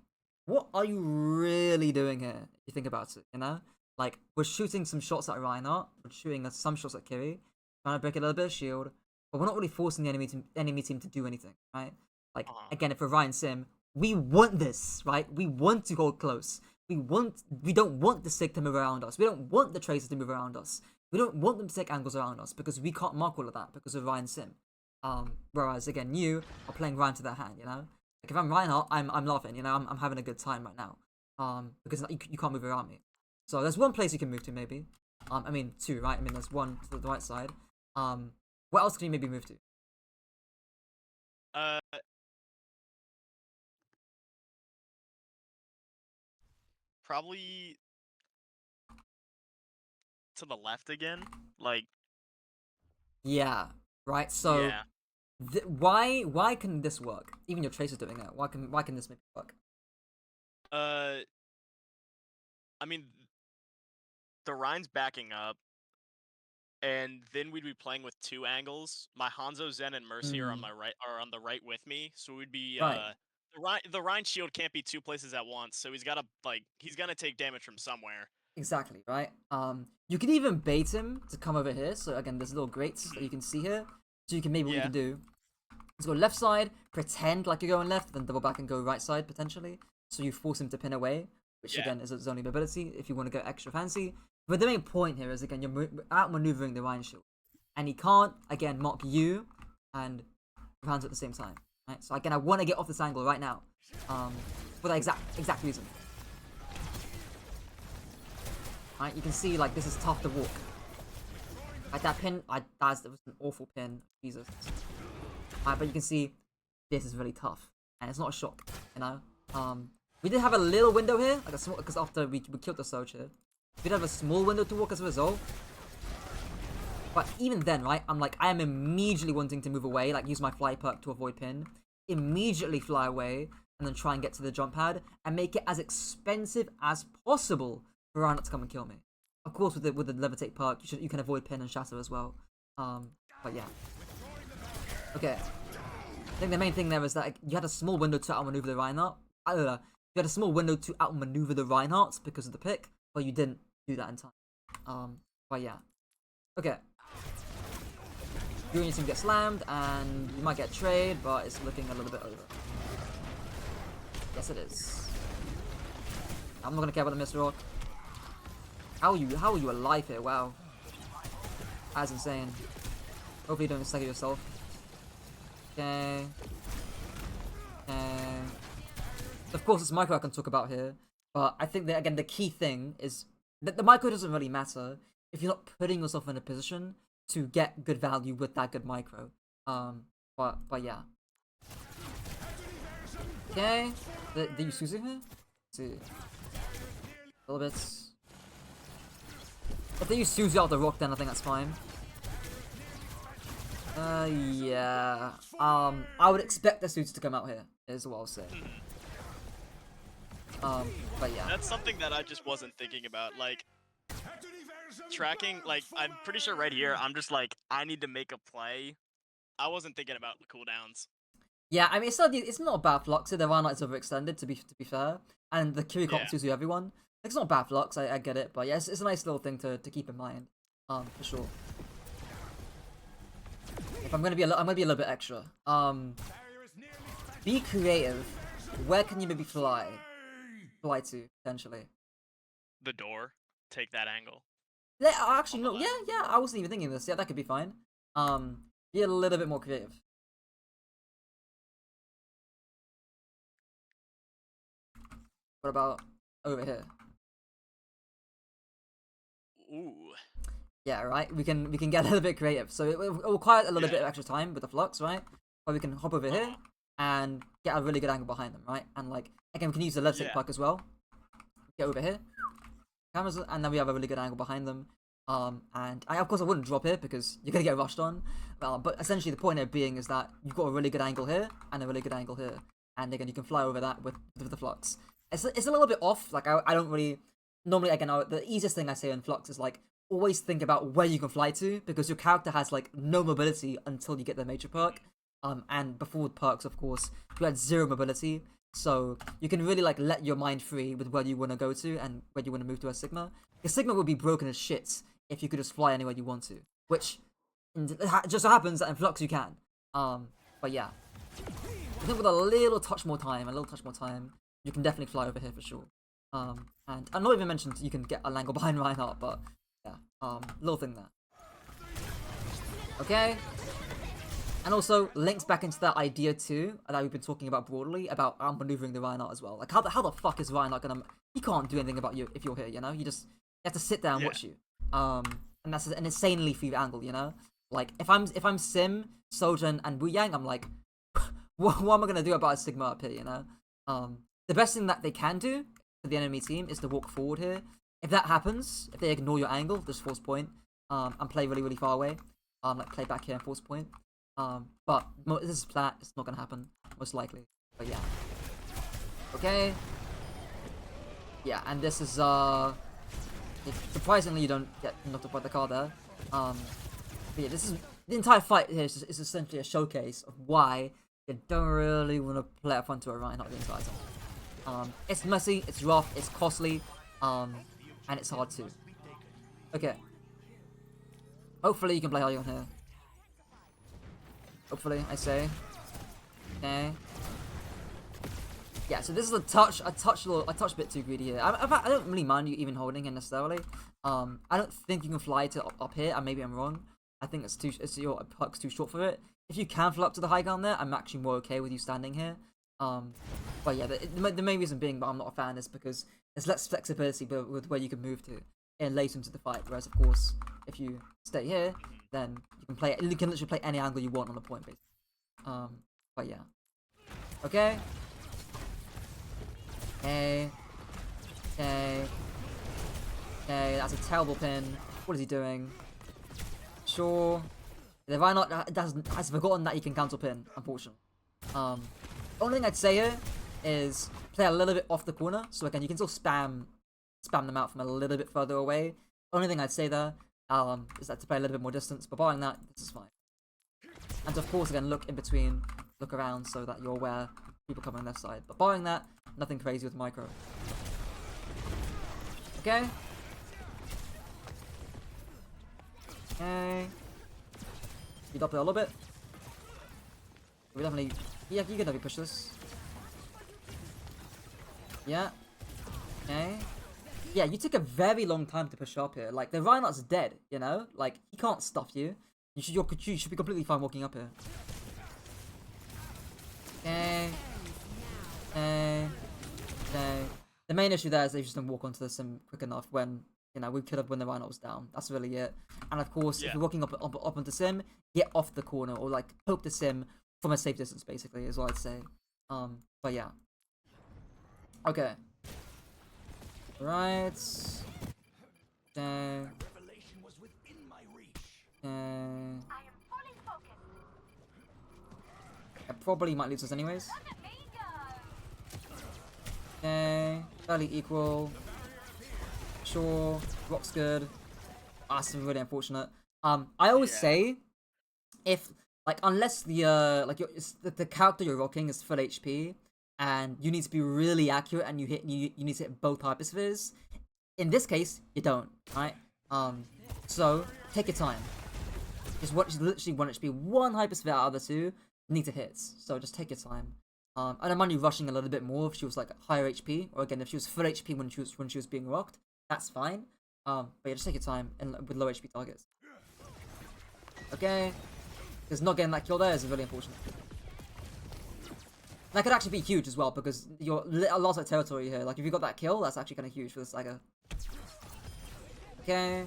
what are you really doing here? If you think about it, you know? Like, we're shooting some shots at Reinhardt. We're shooting some shots at Kiri. Trying to break a little bit of shield. But we're not really forcing the enemy team to do anything, right? Like, again, if we're Ryan Sim, we want this, right? We want to hold close. We don't want the Sig to move around us. We don't want the Tracers to move around us. We don't want them to take angles around us, because we can't mark all of that because of Ryan Sim. Whereas, again, you are playing Ryan to their hand, you know? Like, if I'm Reinhardt, I'm laughing, you know? I'm having a good time right now. Because you can't move around me. So there's one place you can move to, maybe. I mean, two, right? I mean, there's one to the right side. What else can you maybe move to? Probably to the left again. Like, yeah, right. So yeah. why can this work? Even your Tracer's doing it. Why can this make it work? I mean, the Rhine's backing up, and then we'd be playing with two angles. My Hanzo, Zen, and Mercy are on my right, are on the right with me, so we'd be Right. the Rhine shield can't be two places at once, so he's gonna take damage from somewhere. Exactly, right? You can even bait him to come over here. So again, there's little grates that you can see here. So you can maybe what you can do is go left side, pretend like you're going left, then double back and go right side potentially. So you force him to pin away, which again is his only ability if you want to go extra fancy. But the main point here is, again, you're outmaneuvering the Ryan shield, and he can't again mark you and Ryan's at the same time. Right? So again, I want to get off this angle right now, for that exact reason. Right, you can see, like, this is tough to walk. Like, that pin, that was an awful pin. Jesus. But you can see, this is really tough. And it's not a shock, you know? We did have a little window here, like a small, because after we killed the Surge here. We did have a small window to walk as a result. But even then, right, I am immediately wanting to move away, like, use my fly perk to avoid pin. Immediately fly away, and then try and get to the jump pad, and make it as expensive as possible for Reinhardt to come and kill me. Of course, with the levitate perk, you can avoid pin and shatter as well. But yeah. Okay. I think the main thing there is that you had a small window to outmaneuver the Reinhardt. I don't know. You had a small window to outmaneuver the Reinhardt because of the pick, but you didn't do that in time. But yeah. Okay. You and your team get slammed, and you might get trade, but it's looking a little bit over. Yes, it is. I'm not gonna care about the Mist Rock. How are you alive here? Wow. That's insane. Hopefully you don't stagger yourself. Okay. Of course, it's micro I can talk about here. But I think that, again, the key thing is that the micro doesn't really matter if you're not putting yourself in a position to get good value with that good micro. But yeah. Okay. Did you Suzu here? Let's see. A little bit. If they use Suzu out the rock, then I think that's fine. Yeah. I would expect the Suzu to come out here. is what I'll say. Mhm. But yeah. That's something that I just wasn't thinking about. Like, tracking, like, I'm pretty sure right here, I'm just like, I need to make a play. I wasn't thinking about the cooldowns. Yeah, I mean, it's not a bad flux. The Rhino Knight's overextended, to be fair. And the Kyrie Yeah. comp to everyone. It's not bad flux, I get it. But yeah, it's a nice little thing to keep in mind. For sure. If I'm gonna be a little bit extra. Be creative. Where can you maybe fly to, potentially? The door. Take that angle. Yeah, On actually, the no, left. yeah, I wasn't even thinking of this. Yeah, that could be fine. Be a little bit more creative. What about over here? Ooh. Yeah, right. We can get a little bit creative. So it will require a little bit Yeah. of extra time with the flux, right? But we can hop over here and get a really good angle behind them, right? And like again, we can use the left stick Yeah. puck as well. Get over here, cameras, and then we have a really good angle behind them. And of course I wouldn't drop here because you're gonna get rushed on. But essentially the point here being is that you've got a really good angle here and a really good angle here, and again you can fly over that with the flux. It's a little bit off. Like I don't really normally again the easiest thing I say in flux is like always think about where you can fly to because your character has like no mobility until you get the major perk. And before perks, of course, you had 0 mobility, so you can really like let your mind free with where you want to go to and where you want to move to as Sigma. Because Sigma would be broken as shit if you could just fly anywhere you want to, which just so happens that in Flux you can. But yeah, I think with a little touch more time, you can definitely fly over here for sure. And I'm not even mentioned you can get a angle behind Reinhardt, but yeah, little thing there. Okay. And also links back into that idea too that we've been talking about broadly about maneuvering the Reinhardt as well. Like how the fuck is Reinhardt gonna? He can't do anything about you if you're here. You know, you have to sit there and watch you. And that's an insanely free angle. You know, like if I'm Sim, Sojourn, and Wu Yang, I'm like, what am I gonna do about a Sigma up here? You know, the best thing that they can do for the enemy team is to walk forward here. If that happens, if they ignore your angle, just force point, and play really far away, like play back here and force point. But this is Plat, it's not gonna happen, most likely. But yeah. Okay. Yeah, and this is surprisingly you don't get knocked up by the car there. But yeah, this is the entire fight here is essentially a showcase of why you don't really want to play up onto a Reinhardt the entire time. It's messy, it's rough, it's costly, and it's hard too. Okay. Hopefully you can play Hardy on here. Hopefully, I say. Okay. Yeah, so this is a touch bit too greedy here. I don't really mind you even holding him necessarily. I don't think you can fly to up here, and maybe I'm wrong. I think your perk's too short for it. If you can fly up to the high ground there, I'm actually more okay with you standing here. But yeah, the main reason being, but I'm not a fan, is because there's less flexibility with where you can move to in later into the fight. Whereas of course, if you stay here, then you can literally play any angle you want on the point, basically. But yeah. Okay. Okay. Okay. Okay, that's a terrible pin. What is he doing? Sure. The Reinhardt has forgotten that he can cancel pin, unfortunately. Only thing I'd say here is play a little bit off the corner, so again you can still spam them out from a little bit further away. Only thing I'd say there is that to play a little bit more distance, but barring that, this is fine. And of course, again, look in between, look around so that you're aware people coming on their side. But barring that, nothing crazy with micro. Okay. Okay. Speed up a little bit. We definitely, yeah, you can definitely push this. Yeah. Okay. Yeah, you took a very long time to push up here. Like, the Reinhardt's dead, you know? Like, he can't stuff you. You should be completely fine walking up here. Okay. Okay. Okay. The main issue there is they just didn't walk onto the sim quick enough when, you know, we could have when the Reinhardt was down. That's really it. And of course, if you're walking up onto sim, get off the corner or, like, poke the sim from a safe distance, basically, is what I'd say. But yeah. Okay. Right. Okay. I probably might lose this anyways. Okay, fairly equal. Sure, rock's good. That's really unfortunate. I always Yeah. say, if like unless the like the character you're rocking is full HP, and you need to be really accurate, and you need to hit both hyperspheres. In this case, you don't, right? So take your time. Just literally one HP, one hypersphere out of the two need to hit. So just take your time. I don't mind you rushing a little bit more if she was like higher HP, or again if she was full HP when she was being rocked. That's fine. But yeah, just take your time and with low HP targets. Okay, because not getting that kill there is really unfortunate. That could actually be huge as well because you're a lot of territory here. Like if you got that kill, that's actually kind of huge for the Saga. Okay.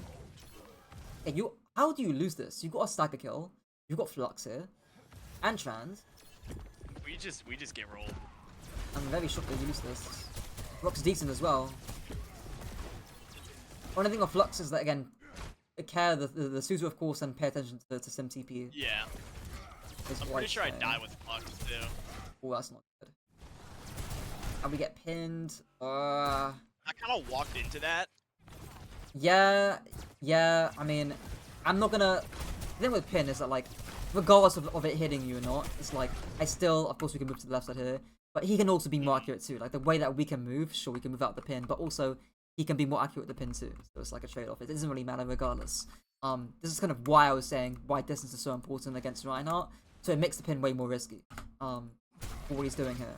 Yeah, how do you lose this? You got a Stagger kill. You got Flux here, and Trans. We just get rolled. I'm very shocked that you lose this. Rock's decent as well. Only thing of Flux is that again, care the Suzu of course and pay attention to Sim TP. Yeah. I'm pretty sure I die with Flux too. Oh, that's not good. And we get pinned. I kind of walked into that. Yeah. I mean, I'm not gonna. The thing with pin is that like, regardless of it hitting you or not, it's like I still, of course, we can move to the left side here, but he can also be more accurate too. Like the way that we can move, sure, we can move out the pin, but also he can be more accurate with the pin too. So it's like a trade-off. It doesn't really matter regardless. This is kind of why I was saying why distance is so important against Reinhardt. So it makes the pin way more risky. For what he's doing here.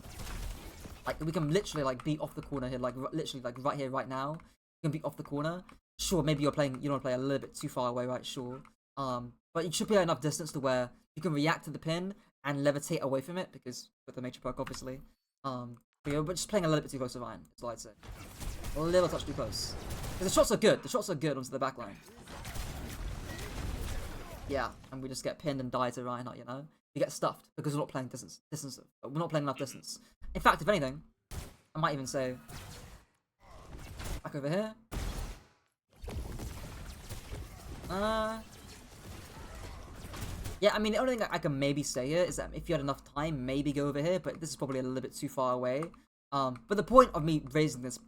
Like we can literally like beat off the corner here, like literally like right here, right now. You can beat off the corner. Sure, maybe you don't play a little bit too far away, right? Sure. But you should be at enough distance to where you can react to the pin and levitate away from it because with the major perk, obviously. But you're just playing a little bit too close to Ryan. That's all I'd say. A little touch too close. Because the shots are good. The shots are good onto the back line. Yeah, and we just get pinned and die to Reinhardt, you know? We get stuffed because we're not playing distance. We're not playing enough distance. In fact, if anything, I might even say back over here. Yeah, I mean, the only thing I can maybe say here is that if you had enough time, maybe go over here, but this is probably a little bit too far away. But the point of me raising this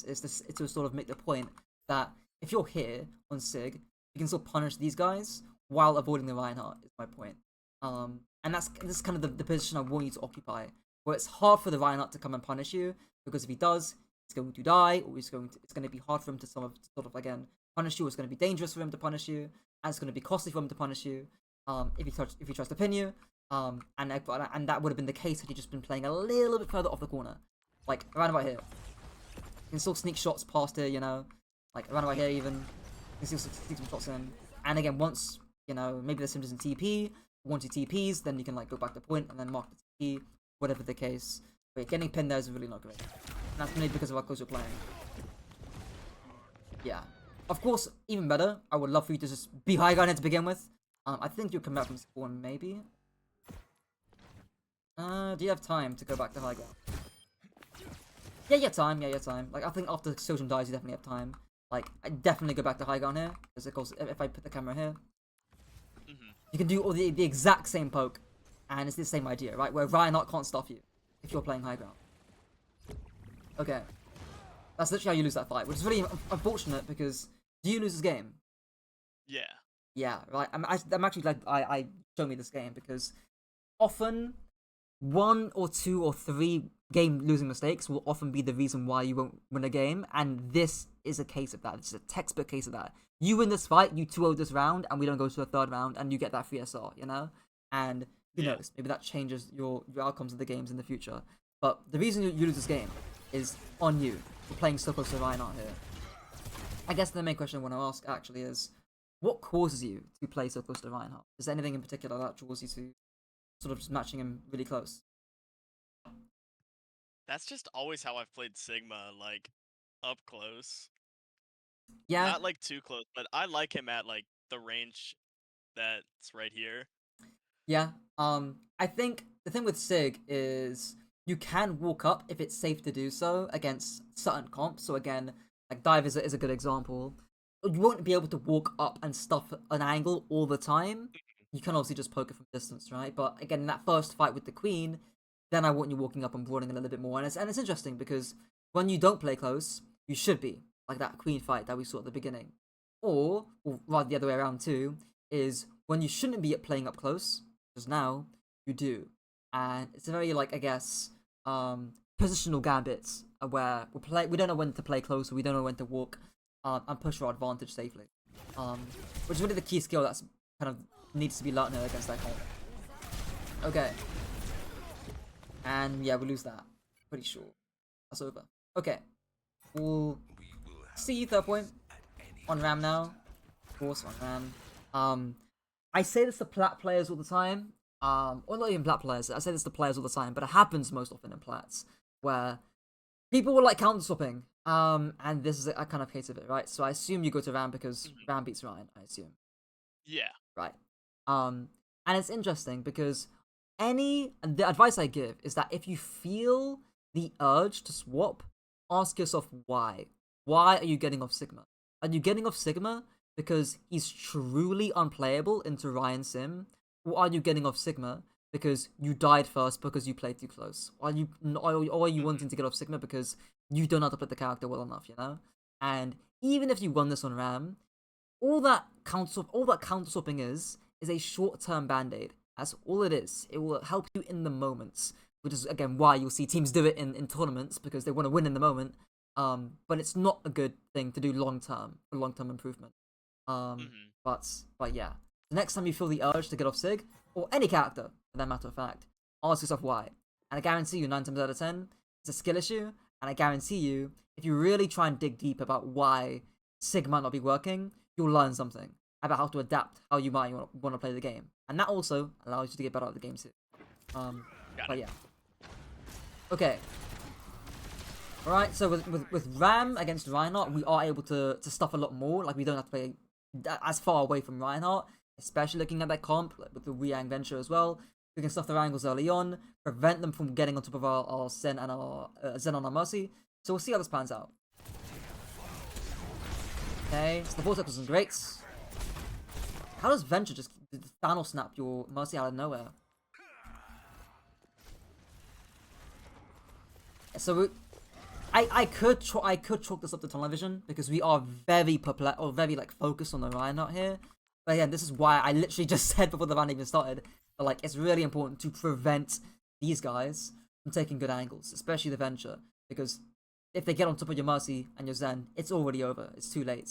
is to sort of make the point that if you're here on Sig, you can still punish these guys while avoiding the Reinhardt, is my point. And this is kind of the position I want you to occupy, where it's hard for the Reinhardt to come and punish you, because if he does, he's going to die, or it's going to be hard for him to sort of again punish you. It's going to be dangerous for him to punish you, and it's going to be costly for him to punish you. If he tries to pin you, and that would have been the case had he just been playing a little bit further off the corner, like around about here. You can still sneak shots past here, you know, like around about here even. You can still sneak some shots in, and again once you know maybe the sim doesn't TP. Once he TPs, then you can like go back to point and then mark the TP, whatever the case. But getting pinned there is really not great. And that's mainly because of how close you're playing. Yeah. Of course, even better, I would love for you to just be high ground here to begin with. I think you'll come back from spawn, maybe. Do you have time to go back to high ground? Yeah, you have time. Like, I think after Sojin dies, you definitely have time. Like, I definitely go back to high ground here. Because, of course, if I put the camera here, you can do all the exact same poke, and it's the same idea, right? Where Reinhardt can't stop you if you're playing high ground. Okay, that's literally how you lose that fight, which is really unfortunate because do you lose this game? Yeah. Yeah, right. I'm actually glad I show me this game because often 1 or 2 or 3 game losing mistakes will often be the reason why you won't win a game, and this is a case of that. This is a textbook case of that. You win this fight, you 2-0 this round, and we don't go to a third round, and you get that free SR, you know? And who knows, maybe that changes your outcomes of the games in the future. But the reason you lose this game is on you for playing so close to Reinhardt here. I guess the main question I want to ask actually is, what causes you to play so close to Reinhardt? Is there anything in particular that draws you to sort of just matching him really close? That's just always how I've played Sigma, like up close. Yeah, Not like too close, but I like him at like the range that's right here. yeah. I think the thing with Sig is you can walk up if it's safe to do so against certain comps. So again, like Dive is a good example. You won't be able to walk up and stuff an angle all the time. You can obviously just poke it from distance, right? But again, in that first fight with the Queen, then I want you walking up and broadening a little bit more. And it's interesting because when you don't play close, you should be, like that queen fight that we saw at the beginning. Or rather the other way around too, is when you shouldn't be playing up close, because now you do. And it's a very, like, I guess, positional gambits where we don't know when to play close, or we don't know when to walk and push our advantage safely. Which is really the key skill that's kind of needs to be learned here against that comp. Okay. And yeah, we lose that. Pretty sure. That's over. Okay. We'll see third point on Ram now. Of course, on Ram. I say this to Plat players all the time. Or not even Plat players. I say this to players all the time, but it happens most often in Plats where people will like counter swapping. And this is a kind of case of it, right? So I assume you go to Ram because Ram beats Ryan, I assume. Yeah. Right. And it's interesting because the advice I give is that if you feel the urge to swap, ask yourself why. Why are you getting off Sigma? Are you getting off Sigma because he's truly unplayable into Ryan Sim? Or are you getting off Sigma because you died first because you played too close? Or are you wanting to get off Sigma because you don't know how to play the character well enough, you know? And even if you won this on Ram, all that counter swapping is a short-term band-aid. That's all it is. It will help you in the moments, which is again why you'll see teams do it in tournaments because they want to win in the moment. But it's not a good thing to do long-term for long-term improvement. But yeah, the next time you feel the urge to get off Sig or any character, for that matter of fact, ask yourself why. And I guarantee you, 9 times out of 10, it's a skill issue. And I guarantee you, if you really try and dig deep about why Sig might not be working, you'll learn something about how to adapt how you might want to play the game. And that also allows you to get better at the game too. But yeah. Okay. Alright, so with Ram against Reinhardt, we are able to stuff a lot more. Like, we don't have to play as far away from Reinhardt, especially looking at that comp, like with the Riang Venture as well. We can stuff their angles early on, prevent them from getting on top of our Zen and our Zen on our Mercy. So we'll see how this pans out. Okay, so the Vortex wasn't great. How does Venture just Thanos snap your Mercy out of nowhere? So I could chalk this up to television because we are very perplexed or very like focused on the Reinhardt here. But again, this is why I literally just said before the round even started. But like, it's really important to prevent these guys from taking good angles, especially the Venture, because if they get on top of your Mercy and your Zen, it's already over. It's too late.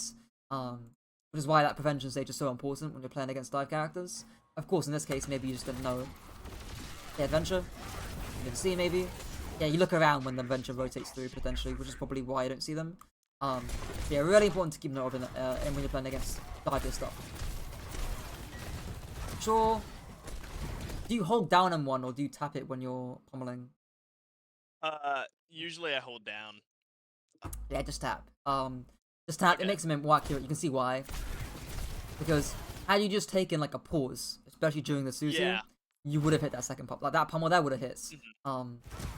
Which is why that prevention stage is so important when you're playing against dive characters. Of course, in this case, maybe you just didn't know. Yeah, Venture. You didn't see maybe. Yeah, you look around when the Venture rotates through potentially, which is probably why you don't see them. Yeah, really important to keep note of in when you're playing against dive stuff. Sure. Do you hold down M1 or do you tap it when you're pummeling? Usually I hold down. Yeah, just tap. Just tap. Okay. It makes him more accurate. You can see why. Because had you just taken like a pause, especially during the Suzu, you would have hit that second pop. Like that pummel there would have hit. But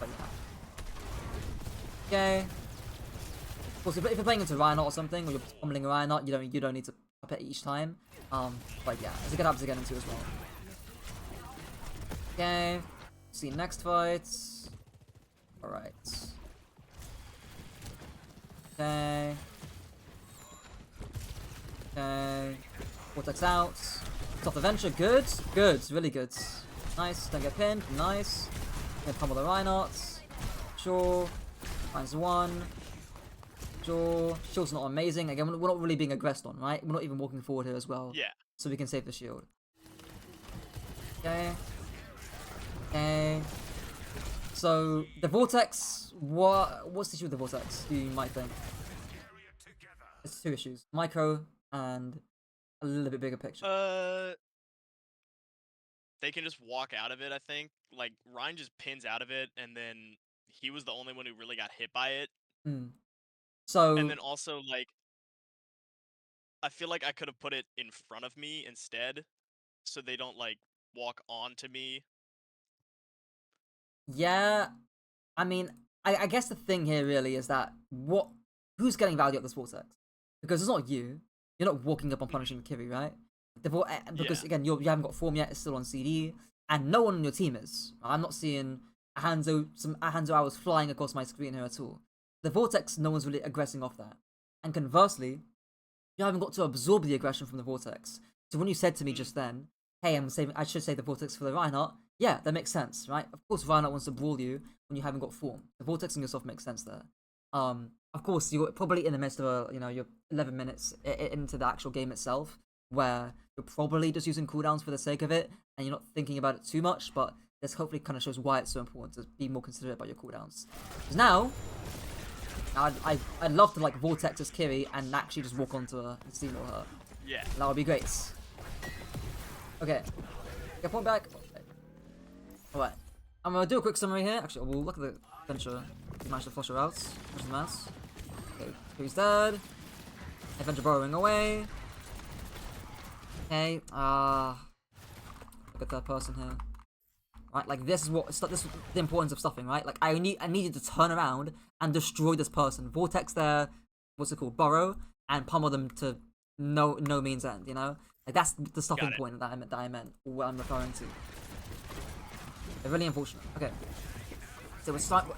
yeah. Okay. Of course, if you're playing into Reinhardt or something, or you're pummeling Reinhardt, you don't need to up it each time. But yeah, it's a good habit to get into as well. Okay. See next fight. Alright. Okay. Okay. Vortex out. Stop the Venture. Good. Good. Really good. Nice. Don't get pinned. Nice. Gonna pummel the Reinhardt. Sure. Finds one. Sure. Shield's not amazing. Again, we're not really being aggressed on, right? We're not even walking forward here as well. Yeah. So we can save the shield. Okay. Okay. So the Vortex, what's the issue with the Vortex? You might think it's two issues: micro and a little bit bigger picture. They can just walk out of it. I think like Ryan just pins out of it, and then he was the only one who really got hit by it. So and then also like I feel like I could have put it in front of me instead, so they don't like walk onto me. Yeah, I mean, I guess the thing here really is that who's getting value at this Vortex? Because it's not you. You're not walking up and punishing Kiri, right? Because again, you haven't got form yet. It's still on CD, and no one on your team is. I'm not seeing a Hanzo hours flying across my screen here at all. The Vortex, no one's really aggressing off that. And conversely, you haven't got to absorb the aggression from the Vortex. So when you said to me just then, hey, I should save the Vortex for the Reinhardt, yeah, that makes sense, right? Of course, Reinhardt wants to brawl you when you haven't got form. The Vortex and yourself makes sense there. Of course, you're probably in the midst of you're 11 minutes into the actual game itself, where you're probably just using cooldowns for the sake of it, and you're not thinking about it too much, but this hopefully kind of shows why it's so important to be more considerate about your cooldowns. Because now, I'd love to like Vortex as Kiri and actually just walk onto her and steamroll her. Yeah. That would be great. Okay. Get point back. Alright. I'm gonna do a quick summary here. Actually, we'll look at the adventure. He managed to flush her out. Flush the mouse. Okay, Kiri's dead. Adventure burrowing away. Okay, look at that person here. Right, like this is the importance of stuffing, right? Like I needed to turn around and destroy this person. Vortex their, what's it called, burrow, and pummel them to no means end, you know? Like that's the stuffing point that I meant, or what I'm referring to. They're really unfortunate. Okay. So we're starting.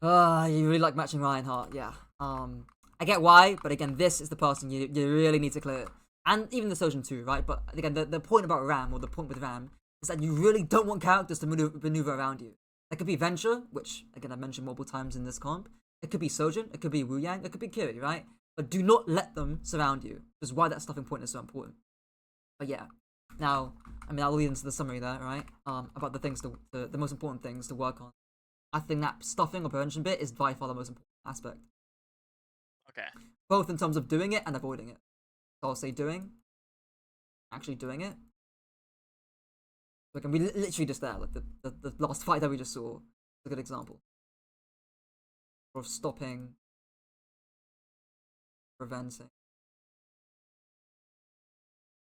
You really like matching Reinhardt, yeah. I get why, but again, this is the person you really need to clear. And even the Sojourn too, right? But again, the point about Ram, or the point with Ram, is that you really don't want characters to maneuver around you. That could be Venture, which, again, I've mentioned multiple times in this comp. It could be Sojourn, it could be Wu Yang, it could be Kiri, right? But do not let them surround you, which is why that stuffing point is so important. But yeah, now, I mean, I'll lead into the summary there, right? About the things, the most important things to work on. I think that stuffing or prevention bit is by far the most important aspect. Okay. Both in terms of doing it and avoiding it. So I'll say actually doing it. Like, and we literally just there, like the last fight that we just saw is a good example of stopping, preventing,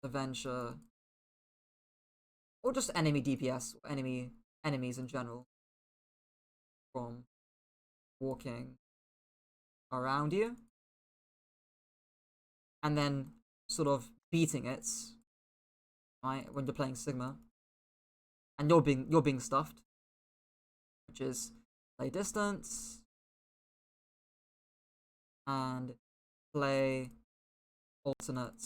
the venture, or just enemy DPS, or enemies in general, from walking around you, and then sort of beating it, right, when you're playing Sigma. And you're being stuffed, which is play distance and play alternate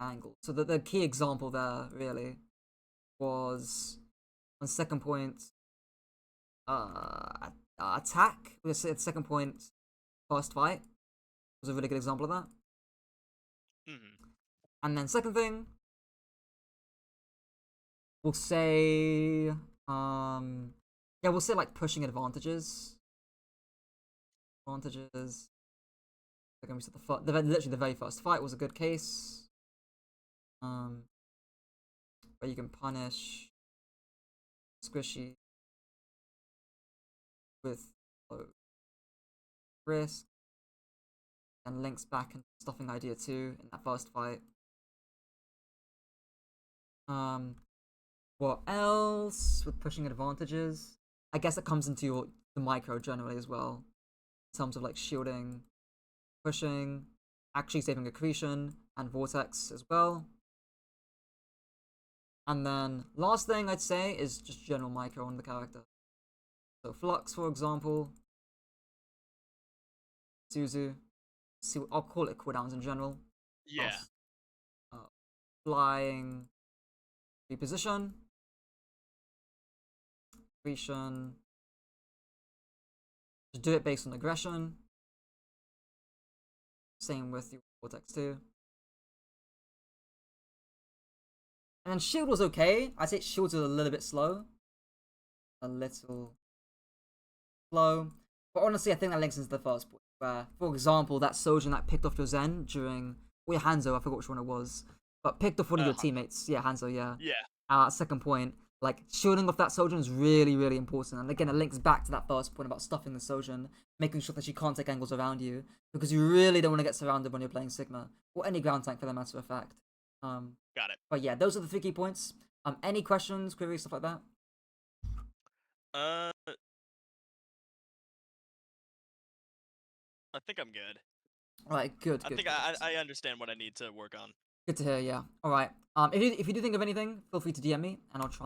angle. So the key example there really was on second point attack. We said second point first fight was a really good example of that. And then second thing, we'll say, we'll say like pushing advantages. Like we said, literally the very first fight was a good case. Where you can punish Squishy with low risk, and links back into stuffing idea 2 in that first fight. What else with pushing advantages? I guess it comes into the micro generally as well, in terms of like shielding, pushing, actually saving accretion, and vortex as well. And then last thing I'd say is just general micro on the character. So Flux, for example, Suzu. I'll call it cooldowns in general. Yeah. Flying, reposition, accretion. Just do it based on aggression. Same with your vortex too. And then shield was okay. I'd say shields are a little bit slow. But honestly, I think that links into the first point. Where, for example, that Sojourn that picked off your Zen during, or your Hanzo, I forgot which one it was, but picked off one of your teammates. Yeah, Hanzo, yeah. Yeah. Second point, like shielding off that Sojourn is really, really important. And again, it links back to that first point about stuffing the Sojourn, making sure that she can't take angles around you, because you really don't want to get surrounded when you're playing Sigma, or any ground tank for that matter of fact. Got it. But yeah, those are the 3 key points. Any questions, queries, stuff like that? I think I'm good. Alright, good. I think I understand what I need to work on. Good to hear, yeah. Alright. If you do think of anything, feel free to DM me, and I'll try and